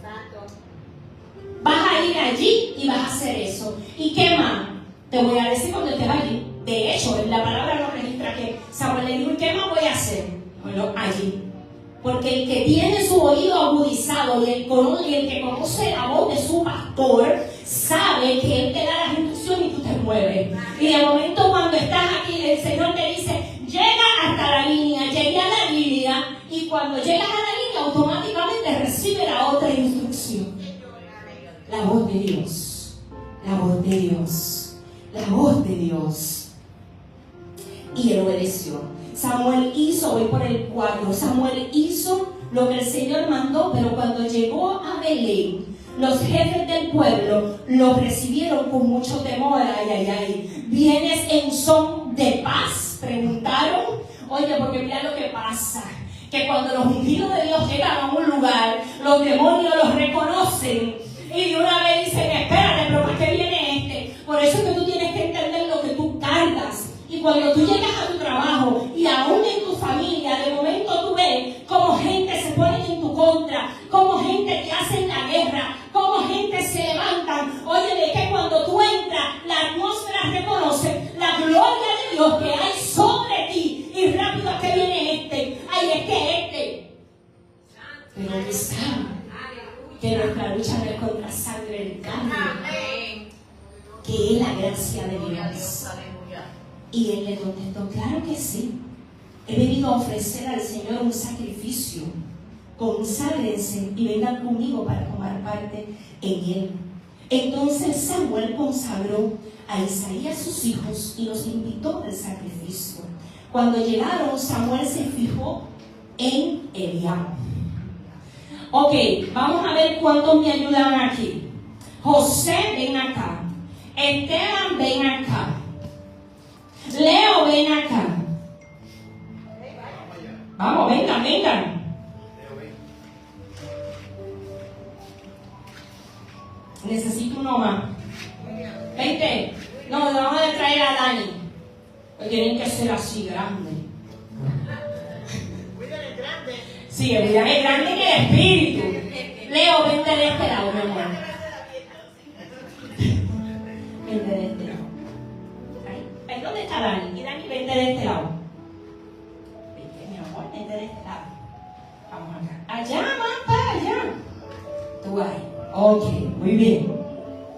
A: Vas a ir allí y vas a hacer eso. ¿Y qué más? Te voy a decir cuando estés allí. De hecho, la palabra no registra que Samuel le dijo: ¿y qué más voy a hacer? Bueno, allí. Porque el que tiene su oído agudizado y el que conoce la voz de su pastor sabe que Él te da las instrucciones y tú te mueves. Y de momento, cuando estás aquí, el Señor te dice: llega hasta la línea, llegué a la línea. Y cuando llegas a la línea, automáticamente recibe la otra instrucción. la voz de Dios, la voz de Dios, la voz de Dios. Y él obedeció. Samuel hizo, voy por el 4, Samuel hizo lo que el Señor mandó, pero cuando llegó a Belén, los jefes del pueblo lo recibieron con mucho temor. Ay, ay, ay. ¿Vienes en son de paz? Preguntaron. Oye, porque mira lo que pasa, que cuando los ungidos de Dios llegan a un lugar, los demonios los reconocen y de una vez dicen, espérate, pero ¿para qué viene este? Por eso es que tú tienes que entender lo que tú cargas. Y cuando tú llegas a tu trabajo y aún en tu familia, de momento tú ves cómo gente se pone en tu contra, cómo gente te hace la guerra, cómo gente se levantan. Oye, de que cuando tú entras, la atmósfera reconoce la gloria de Dios que hay sobre ti. Y rápido que viene este. Ay, es que este. Pero Él sabe que nuestra lucha no es contra sangre y carne, que es la gracia de Dios. Y él le contestó, claro que sí. He venido a ofrecer al Señor un sacrificio. Conságrense y vengan conmigo para tomar parte en él. Entonces Samuel consagró a Isaí a sus hijos y los invitó al sacrificio. Cuando llegaron, Samuel se fijó en Eliab. Ok, vamos a ver cuántos me ayudan aquí. José, ven acá. Esteban, ven acá. Leo, ven acá. Vamos, vengan, vengan. Necesito uno más. Vente. No, vamos a traer a Dani. Pues tienen que ser así, grande.
B: Cuídale grande.
A: Sí, el William es grande en el espíritu. Leo, vente de este lado, mi amor. Vente de este lado. Ahí, ¿dónde está Dani? Y Dani, vente de este lado. Vente, mi amor, vente de este lado. Vamos acá. Allá, más para allá. Tú ahí. Ok, muy bien.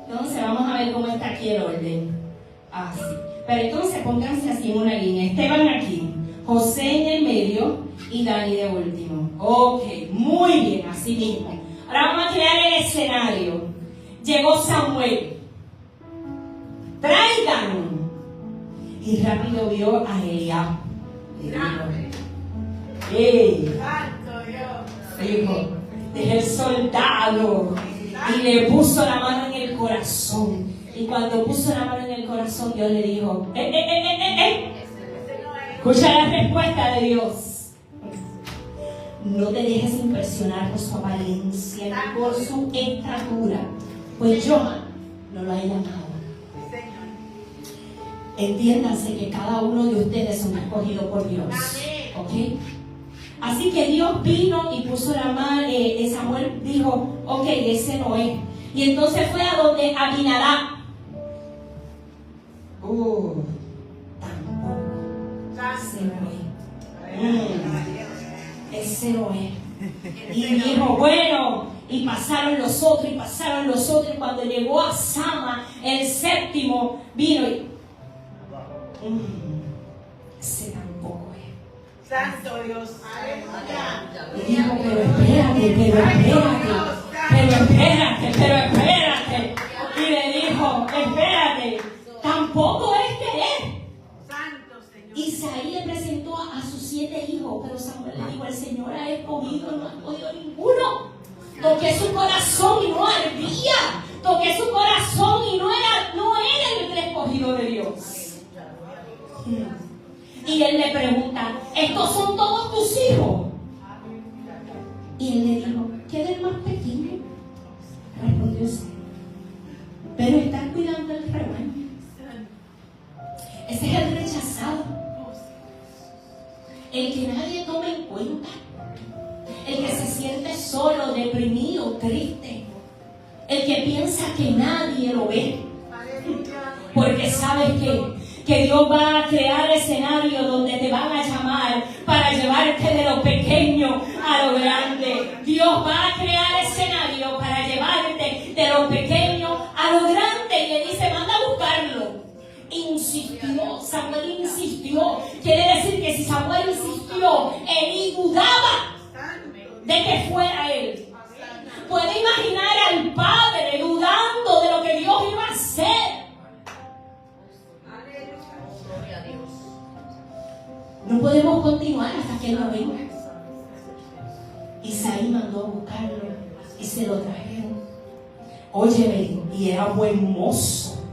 A: Entonces vamos a ver cómo está aquí el orden. Así. Pero entonces pónganse así en una línea. Esteban aquí, José en el medio y Dani de último. Ok, muy bien, así mismo. Ahora vamos a crear el escenario. Llegó Samuel. Traigan. Y rápido vio a Eliab. Dijo, es el soldado. Y le puso la mano en el corazón. Y cuando puso la mano en el corazón, Dios le dijo, Escucha la respuesta de Dios. No te dejes impresionar por su apariencia ni por su estatura, pues yo no lo he llamado. Entiéndanse que cada uno de ustedes son escogidos por Dios. ¿Ok? Así que Dios vino y puso la mano. Samuel dijo, ok, ese no es. Y entonces fue a donde Abinadab. Tampoco. Ese no es. Ese no es. Y dijo, bueno, y pasaron los otros, y pasaron los otros. Y cuando llegó a Sama, el séptimo, vino y ese tampoco es.
B: Santo Dios.
A: Y dijo, pero espérate. Y le dijo, espérate, tampoco este es.
B: Santo Señor.
A: Isaí le presentó a sus 7 hijos, pero Samuel le dijo, el Señor ha escogido, no ha escogido ninguno. Toqué su corazón y no ardía. Toqué su corazón y no era el escogido de Dios. Y él le pregunta, ¿estos son todos tus hijos? Y él le dijo, ¿qué del más pequeño? Respondió sí. Pero estás cuidando el rebaño. Ese es el rechazado. El que nadie toma en cuenta. El que se siente solo, deprimido, triste. El que piensa que nadie lo ve. Porque sabes que Dios va a crear escenarios donde te van a llamar para llevarte de lo pequeño a lo grande. Dios va a crear escenarios para llevarte de lo pequeño a lo grande. Y le dice, manda a buscarlo. Insistió, Samuel insistió. Quiere decir que si Samuel insistió, Elí dudaba de que fuera él. Puede imaginar al padre dudando él no venga. Isaí mandó a buscarlo y se lo trajeron. Óyeme, y era buen mozo.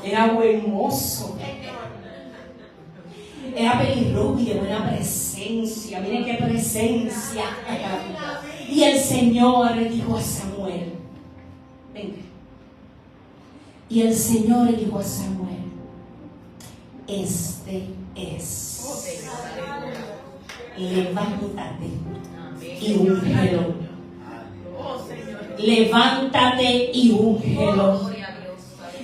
A: Era buen mozo. Era pelirrojo y de buena presencia. Miren qué presencia. Y el Señor le dijo a Samuel, venga. Y el Señor le dijo a Samuel, este es. Levántate y úngelo. Levántate y úngelo.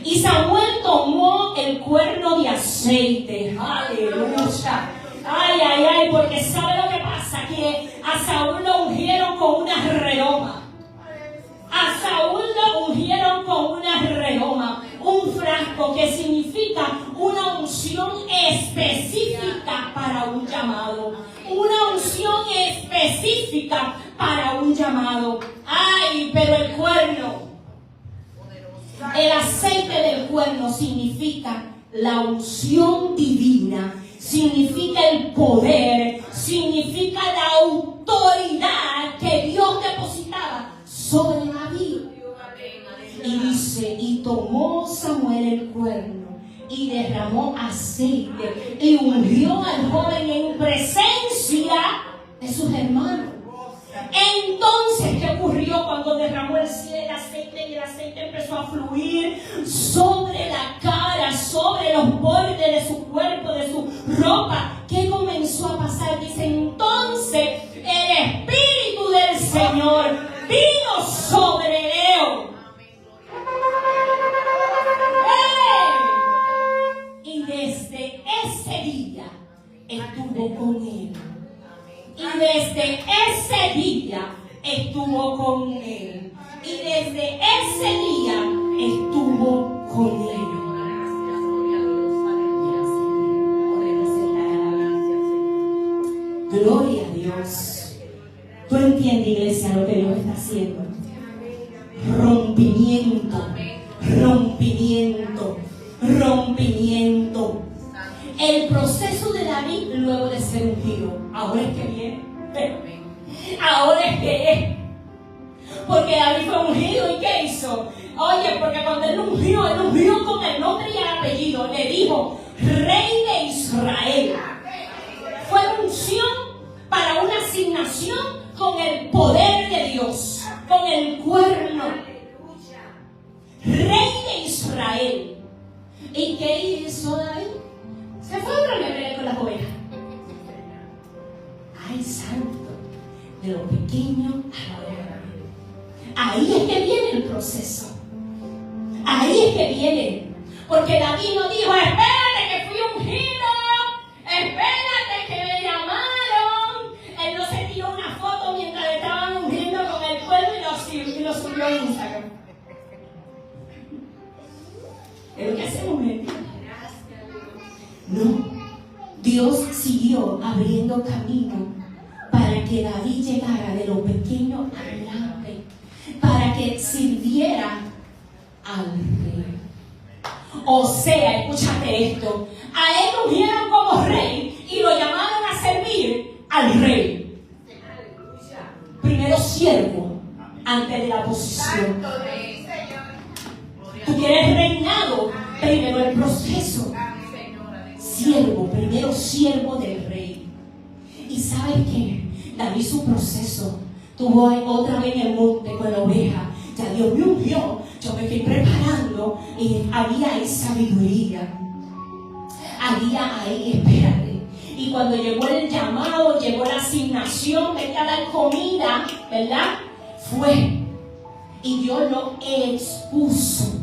A: Y Samuel tomó el cuerno de aceite. Aleluya. Ay, ay, ay, porque ¿sabe lo que pasa? Que a Saúl lo ungieron con una redoma. A Saúl lo ungieron con una redoma, un frasco que significa una unción específica para un llamado. Una unción específica para un llamado. Ay, pero el cuerno, el aceite del cuerno significa la unción divina, significa el poder, significa la autoridad que Dios depositaba sobre David. Y dice, y tomó Samuel el cuerno y derramó aceite y ungió al joven en presencia de sus hermanos. Entonces, ¿qué ocurrió cuando derramó el aceite y el aceite empezó a fluir sobre la cara, sobre los bordes de su cuerpo, de su ropa? ¿Qué comenzó a pasar? Dice, entonces el Espíritu del Señor vino sobre Leo. Y desde ese día estuvo con él. Y desde ese día estuvo con él. Y desde ese día estuvo con él. Gloria a Dios. ¿Tú entiendes, iglesia, lo que Dios está haciendo? Rompimiento, rompimiento, rompimiento. El proceso de David luego de ser ungido. Ahora es que viene. Ahora es que es. Porque David fue ungido, ¿y qué hizo? Oye, porque cuando él ungió con el nombre y el apellido. Le dijo, Rey de Israel. Fue unción para una asignación con el poder de Dios, con el cuerno. Rey de Israel. ¿Y qué hizo David? Se fue a otra pelea con las ovejas. Ay, santo, de lo pequeño a lo grande. Ahí es que viene el proceso. Ahí es que viene. Porque David no dijo, espérate que fui ungido, espérate que me llamaron. Él no se tiró una foto mientras le estaban ungiendo con el cuerno y lo subió a Instagram. Es lo que hacemos, ¿verdad? No, Dios siguió abriendo camino para que David llegara de lo pequeño al grande, para que sirviera al rey. O sea, escúchate esto, a él lo ungieron como rey y lo llamaron a servir al rey. Primero siervo antes de la posición. Tú quieres reinado, primero el proceso. Siervo, primero siervo del rey. ¿Y sabes qué? David su proceso tuvo otra vez en el monte con la oveja. Ya Dios me ungió, yo me fui preparando y había ahí sabiduría. Había ahí, espérate. Y cuando llegó el llamado, llegó la asignación de dar comida, ¿verdad? Fue. Y Dios lo expuso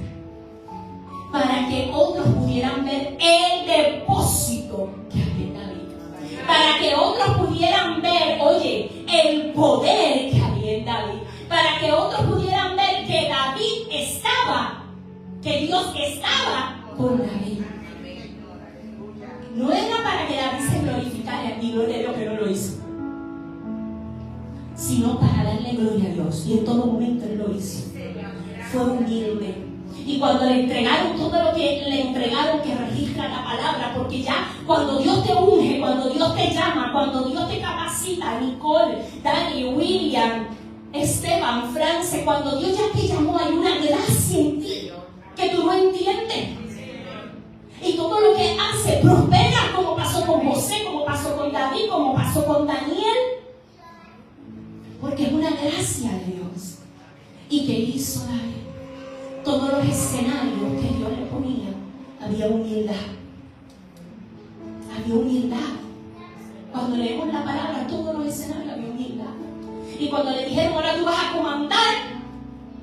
A: para que otros pudieran ver el depósito que había en David. Para que otros pudieran ver, oye, el poder que había en David. Para que otros pudieran ver que David estaba, que Dios estaba con David. No era para que David se glorificara y gloria a Dios que no lo hizo, sino para darle gloria a Dios. Y en todo momento él lo hizo. Fue humilde. Y cuando le entregaron todo lo que le entregaron, que registra la palabra, porque ya cuando Dios te unge, cuando Dios te llama, cuando Dios te capacita, Nicole, Dani, William, Esteban, France, cuando Dios ya te llamó, hay una gracia en ti que tú no entiendes. Y todo lo que hace prospera, como pasó con José, como pasó con David, como pasó con Daniel. Porque es una gracia de Dios. ¿Y qué hizo David? Todos los escenarios que Dios le ponía, había humildad. Había humildad. Cuando leemos la palabra, todos los escenarios había humildad. Y cuando le dijeron, ahora tú vas a comandar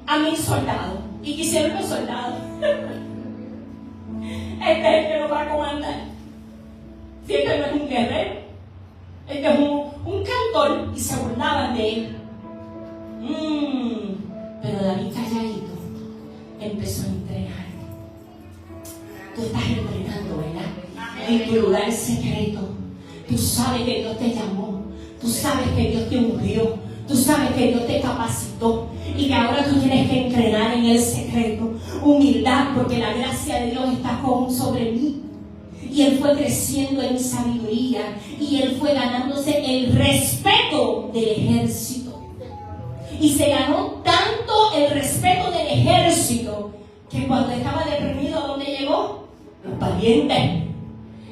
A: a 1000 soldados. ¿Y qué hicieron los soldados? Este es el que lo va a comandar. Si este no es un guerrero, este es un cantor, y se burlaban de él. Pero David calladito empezó a entrenar. Tú estás entrenando, ¿verdad? En tu lugar secreto. Tú sabes que Dios te llamó. Tú sabes que Dios te ungió. Tú sabes que Dios te capacitó. Y que ahora tú tienes que entrenar en el secreto. Humildad, porque la gracia de Dios está sobre mí. Y él fue creciendo en sabiduría. Y él fue ganándose el respeto del ejército. Y se ganó tanto el respeto del ejército que cuando estaba deprimido, ¿a dónde llegó? Los valientes.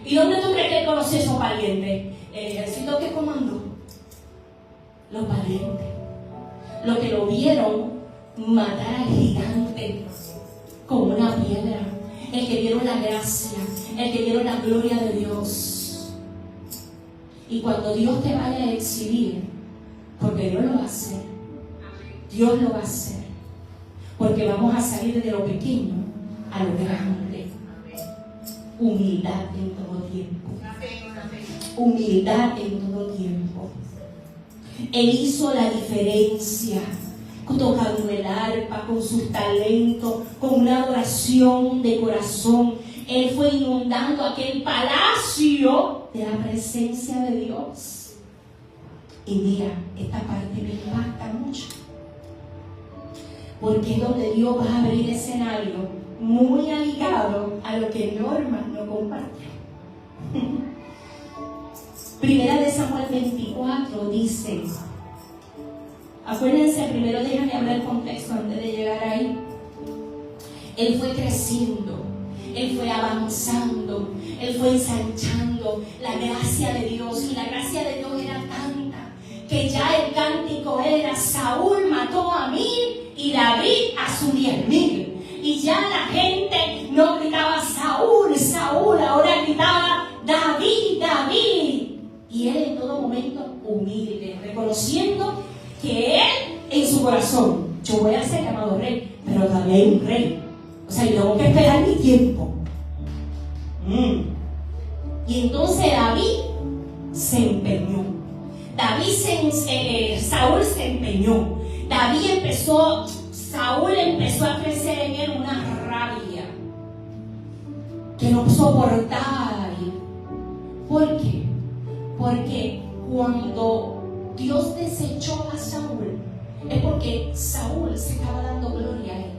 A: ¿Y dónde tú crees que él conoció esos valientes? El ejército que comandó. Los valientes. Los que lo vieron matar al gigante con una piedra. El que vieron la gracia. El que vieron la gloria de Dios. Y cuando Dios te vaya a exhibir, porque Dios lo va a hacer. Dios lo va a hacer. Porque vamos a salir de lo pequeño a lo grande. Humildad en todo tiempo. Humildad en todo tiempo. Él hizo la diferencia, tocando el arpa, con sus talentos, con una adoración de corazón. Él fue inundando aquel palacio de la presencia de Dios. Y mira, esta parte me impacta mucho. Porque es donde Dios va a abrir escenario muy aligado a lo que Norma no compartió. Primera de Samuel 24 dice, acuérdense, primero déjame hablar el contexto antes de llegar ahí. Él fue creciendo, él fue avanzando, él fue ensanchando la gracia de Dios, y la gracia de Dios era tanta que ya el cántico era: Saúl mató a 1000 y David a sus 10,000. Y ya la gente no gritaba Saúl, Saúl, ahora gritaba David, David. Y él en todo momento humilde, reconociendo que él en su corazón, yo voy a ser llamado rey, pero también hay un rey. O sea, yo tengo que esperar mi tiempo. Y entonces David se empeñó. Saúl se empeñó. Saúl empezó a crecer en él una rabia que no soportaba. ¿Por qué? Porque cuando Dios desechó a Saúl, es porque Saúl se estaba dando gloria a él.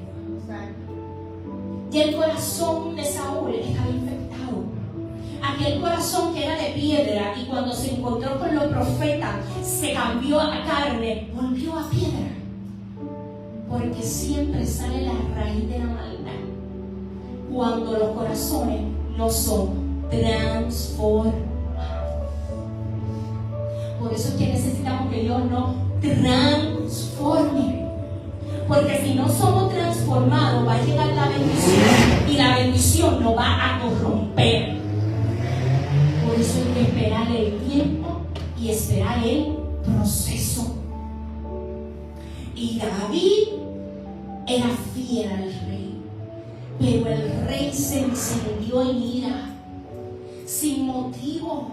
A: Y el corazón de Saúl estaba infectado. Aquel corazón que era de piedra, y cuando se encontró con los profetas, se cambió a carne, volvió a piedra. Porque siempre sale la raíz de la maldad cuando los corazones no son transformados. Por eso es que necesitamos que Dios nos transforme. Porque si no somos transformados, va a llegar la bendición, y la bendición nos va a corromper. Por eso hay que esperar el tiempo y esperar el proceso. Y David era fiel al rey, pero el rey se encendió en ira sin motivo.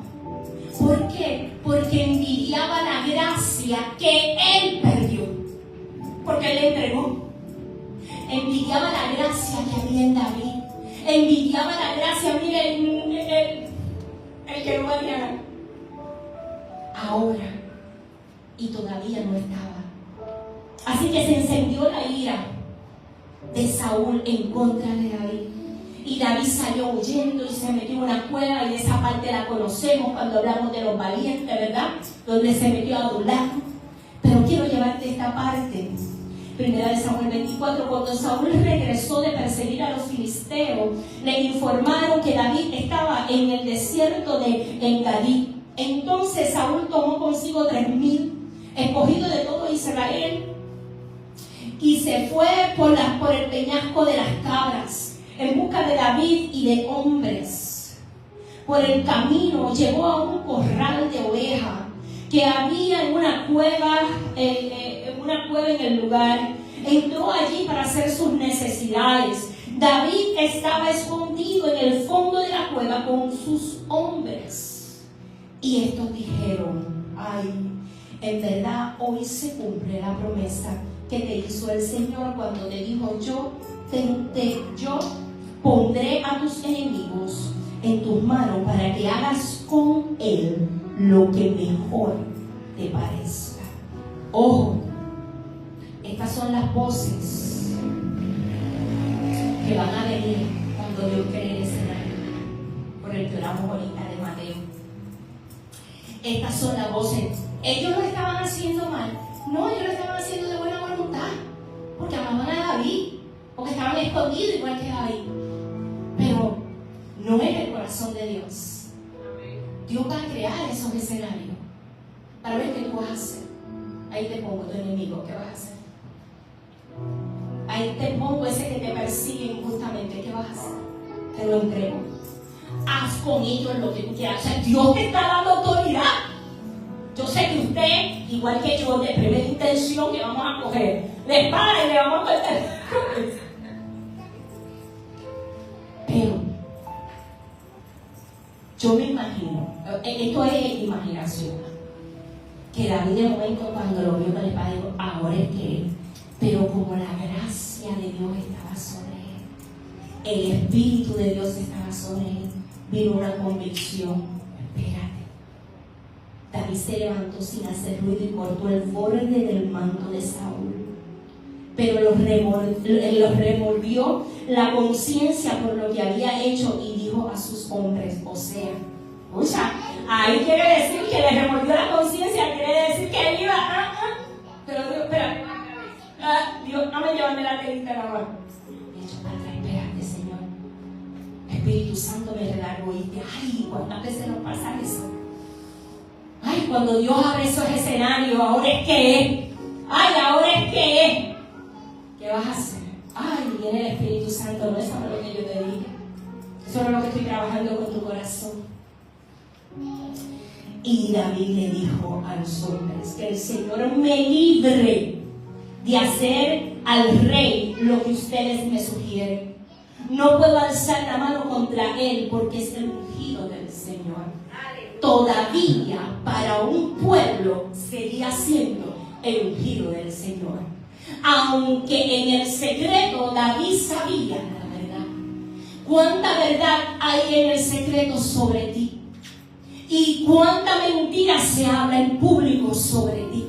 A: ¿Por qué? Porque envidiaba la gracia que él perdió, porque él entregó. Envidiaba la gracia que había en David. Envidiaba la gracia, mire, el que no valía ahora, y todavía no estaba. Así que se encendió la ira de Saúl en contra de David. Y David salió huyendo y se metió en una cueva, y esa parte la conocemos cuando hablamos de los valientes, ¿verdad? Donde se metió a Adulam. Pero quiero llevarte esta parte. Primera de Samuel 24, cuando Saúl regresó de perseguir a los filisteos, le informaron que David estaba en el desierto de En-Gadi. Entonces Saúl tomó consigo 3,000 escogidos de todo Israel y se fue por el peñasco de las cabras en busca de David y de hombres. Por el camino llegó a un corral de ovejas que había en una cueva en el lugar. Entró allí para hacer sus necesidades. David estaba escondido en el fondo de la cueva con sus hombres. Y estos dijeron: ay, en verdad hoy se cumple la promesa que te hizo el Señor cuando te dijo: yo pondré a tus enemigos en tus manos para que hagas con él lo que mejor te parezca. Ojo, estas son las voces que van a venir cuando Dios cree el escenario, por el que oramos ahorita de Mateo. Estas son las voces. Ellos lo estaban haciendo mal. No, ellos lo estaban haciendo de buena voluntad, porque amaban a David, porque estaban escondidos igual que David. Pero no es el corazón de Dios. Dios va a crear esos escenarios para ver qué tú vas a hacer. Ahí te pongo tu enemigo, ¿qué vas a hacer? Ahí te pongo ese que te persigue injustamente, ¿qué vas a hacer? Te lo entrego. Haz con ellos lo que tú quieras. O sea, Dios te está dando autoridad. Yo sé que usted, igual que yo, de primera intención, que vamos a coger la espada y le vamos a cortar. Pero yo me imagino, esto es imaginación, que David de momento cuando lo vio con la espada dijo: ahora es que, pero como la gracia de Dios estaba sobre él, el Espíritu de Dios estaba sobre él, vino una convicción: espérate. David se levantó sin hacer ruido y cortó el borde del manto de Saúl, pero los revolvió la conciencia por lo que había hecho y dijo a sus hombres, o sea, escucha, ahí quiere decir que le revolvió la conciencia, quiere decir que él iba, pero Dios, espera, Dios, no me llevan de la telita la mano. De hecho, para espérate, Señor, Espíritu Santo me relargó y te, ay, ¿cuántas veces nos pasa eso? Ay, cuando Dios abre esos escenarios, ahora es que, ay, ahora es que, ¿qué vas a hacer? Ay, viene el Espíritu Santo, no es lo que yo te dije. Eso es lo que estoy trabajando con tu corazón. Y David le dijo a los hombres: que el Señor me libre de hacer al rey lo que ustedes me sugieren. No puedo alzar la mano contra él porque es el ungido del Señor. Todavía para un pueblo seguía siendo el ungido del Señor. Aunque en el secreto David sabía la verdad. ¿Cuánta verdad hay en el secreto sobre ti? ¿Y cuánta mentira se habla en público sobre ti?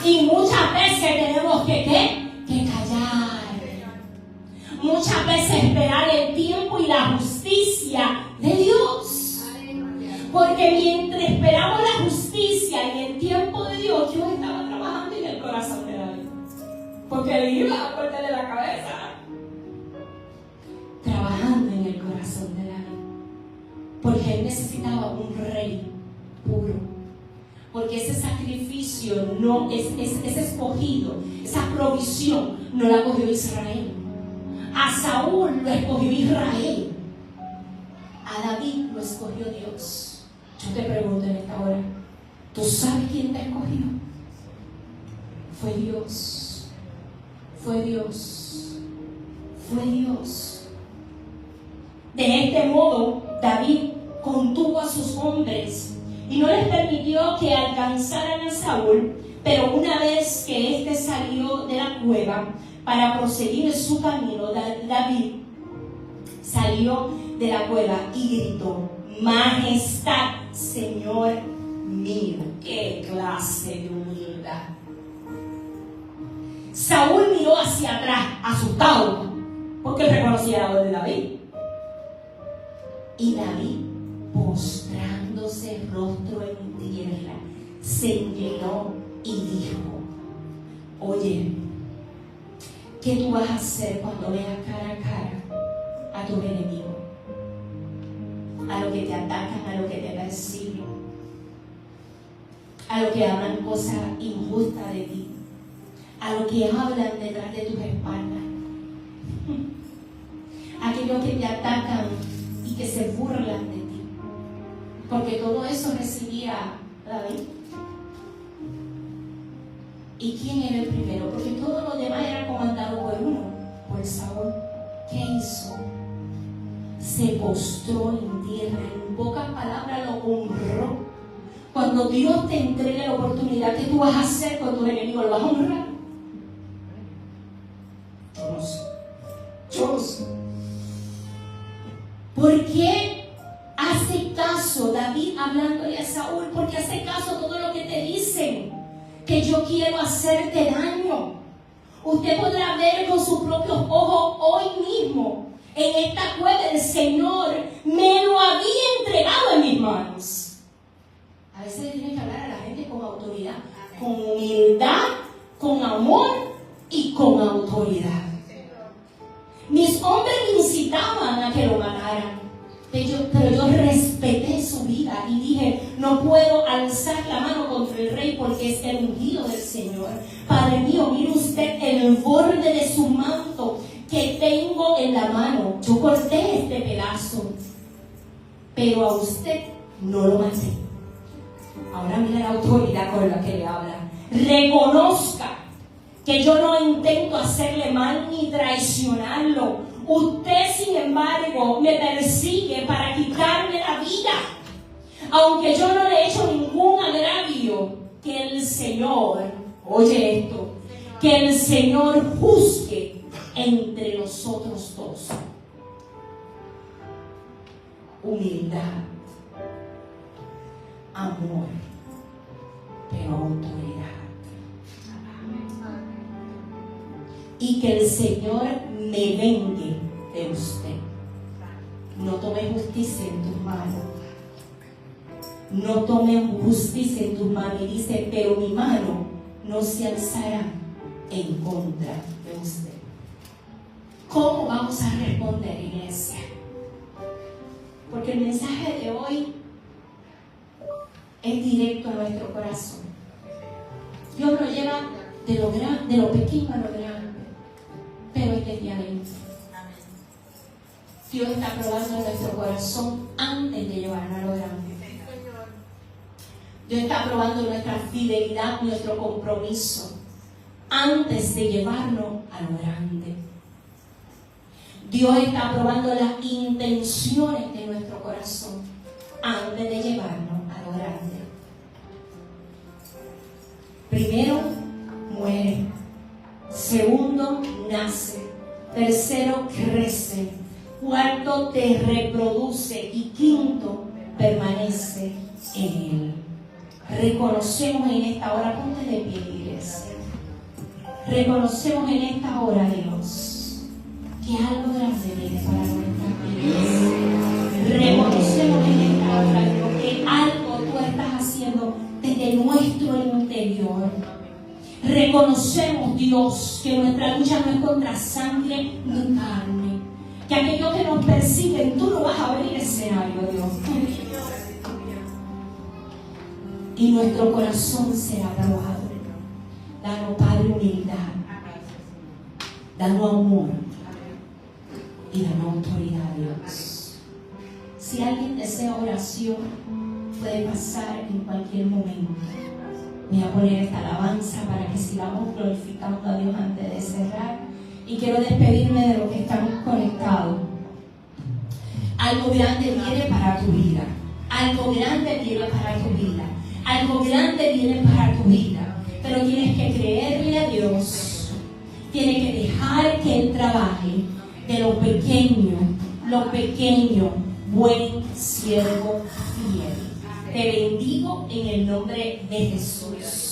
A: Y muchas veces tenemos que callar. Muchas veces esperar el tiempo y la justicia de Dios. Porque mientras esperamos la justicia y el tiempo de Dios, Dios estaba trabajando en el corazón de David. Porque le iba a cortarle la cabeza. Trabajando en el corazón de David. Porque él necesitaba un rey puro. Porque ese sacrificio no es escogido, esa provisión no la cogió Israel. A Saúl lo escogió Israel. A David lo escogió Dios. Yo te pregunto en esta hora, ¿tú sabes quién te escogió? Fue Dios. Fue Dios. Fue Dios. De este modo, David contuvo a sus hombres y no les permitió que alcanzaran a Saúl, pero una vez que éste salió de la cueva para proseguir su camino, David salió de la cueva y gritó: Majestad, Señor mío. ¡Qué clase de humildad! Saúl miró hacia atrás, asustado, porque él reconocía la voz de David. Y David, postrándose rostro en tierra, se inclinó y dijo: oye, ¿qué tú vas a hacer cuando veas cara a cara a tus enemigos? A los que te atacan, a los que te persiguen, a los que hablan cosas injustas de ti, a los que hablan detrás de tus espaldas, aquellos que te atacan y que se burlan de ti, porque todo eso recibía David. ¿Y quién era el primero? Porque todos los demás eran comandados por uno, por Saúl. ¿Qué hizo? Se postró en tierra, en pocas palabras lo honró. Cuando Dios te entregue la oportunidad, ¿qué tú vas a hacer con tus enemigos? ¿Lo vas a honrar? Yo no sé. Yo no sé. ¿Por qué hace caso David hablándole a Saúl? Porque hace caso a todo lo que te dicen, que yo quiero hacerte daño. Usted podrá ver con sus propios ojos hoy mismo. En esta cueva el Señor me lo había entregado en mis manos. A veces le tienes que hablar a la gente con autoridad, con humildad, con amor y con autoridad. Mis hombres me incitaban a que lo mataran, pero yo respeté su vida y dije: no puedo alzar la mano contra el rey porque es el ungido del Señor. Padre mío, mire usted el borde de su manto que tengo en la mano. Yo corté este pedazo, pero a usted no lo maté. Ahora mira la autoridad con la que le habla. Reconozca que yo no intento hacerle mal ni traicionarlo. Usted, sin embargo, me persigue para quitarme la vida, aunque yo no le he hecho ningún agravio. Que el Señor, oye esto, que el Señor juzgue entre nosotros dos. Humildad, amor, pero autoridad. Y que el Señor me vengue de usted. No tome justicia en tus manos. No tome justicia en tus manos. Y dice: pero mi mano no se alzará en contra de usted. ¿Cómo vamos a responder, iglesia? Porque el mensaje de hoy es directo a nuestro corazón. Dios nos lleva de lo pequeño a lo grande, pero es desde adentro. Dios está probando nuestro corazón antes de llevarnos a lo grande. Dios está probando nuestra fidelidad, nuestro compromiso, antes de llevarnos a lo grande. Dios está probando las intenciones de nuestro corazón antes de llevarnos a lo grande. Primero, muere. Segundo, nace. Tercero, crece. Cuarto, te reproduce. Y quinto, permanece en él. Reconocemos en esta hora, ponte de pie, iglesia. Reconocemos en esta hora, Dios, que algo grande viene para nuestras vidas. Reconocemos en esta hora, Dios, que algo tú estás haciendo desde nuestro interior. Reconocemos, Dios, que nuestra lucha no es contra sangre ni carne, que aquellos que nos persiguen, tú no vas a ver el escenario, Dios. Y nuestro corazón será probado. Danos, Padre, humildad. Danos amor. Y danos autoridad, Dios. Si alguien desea oración, puede pasar en cualquier momento. Voy a poner esta alabanza para que sigamos glorificando a Dios antes de cerrar. Y quiero despedirme de los que estamos conectados. Algo grande viene para tu vida. Algo grande viene para tu vida. Algo grande viene para tu vida. Pero tienes que creerle a Dios. Tienes que dejar que Él trabaje de lo pequeño, buen siervo fiel. Te bendigo en el nombre de Jesús.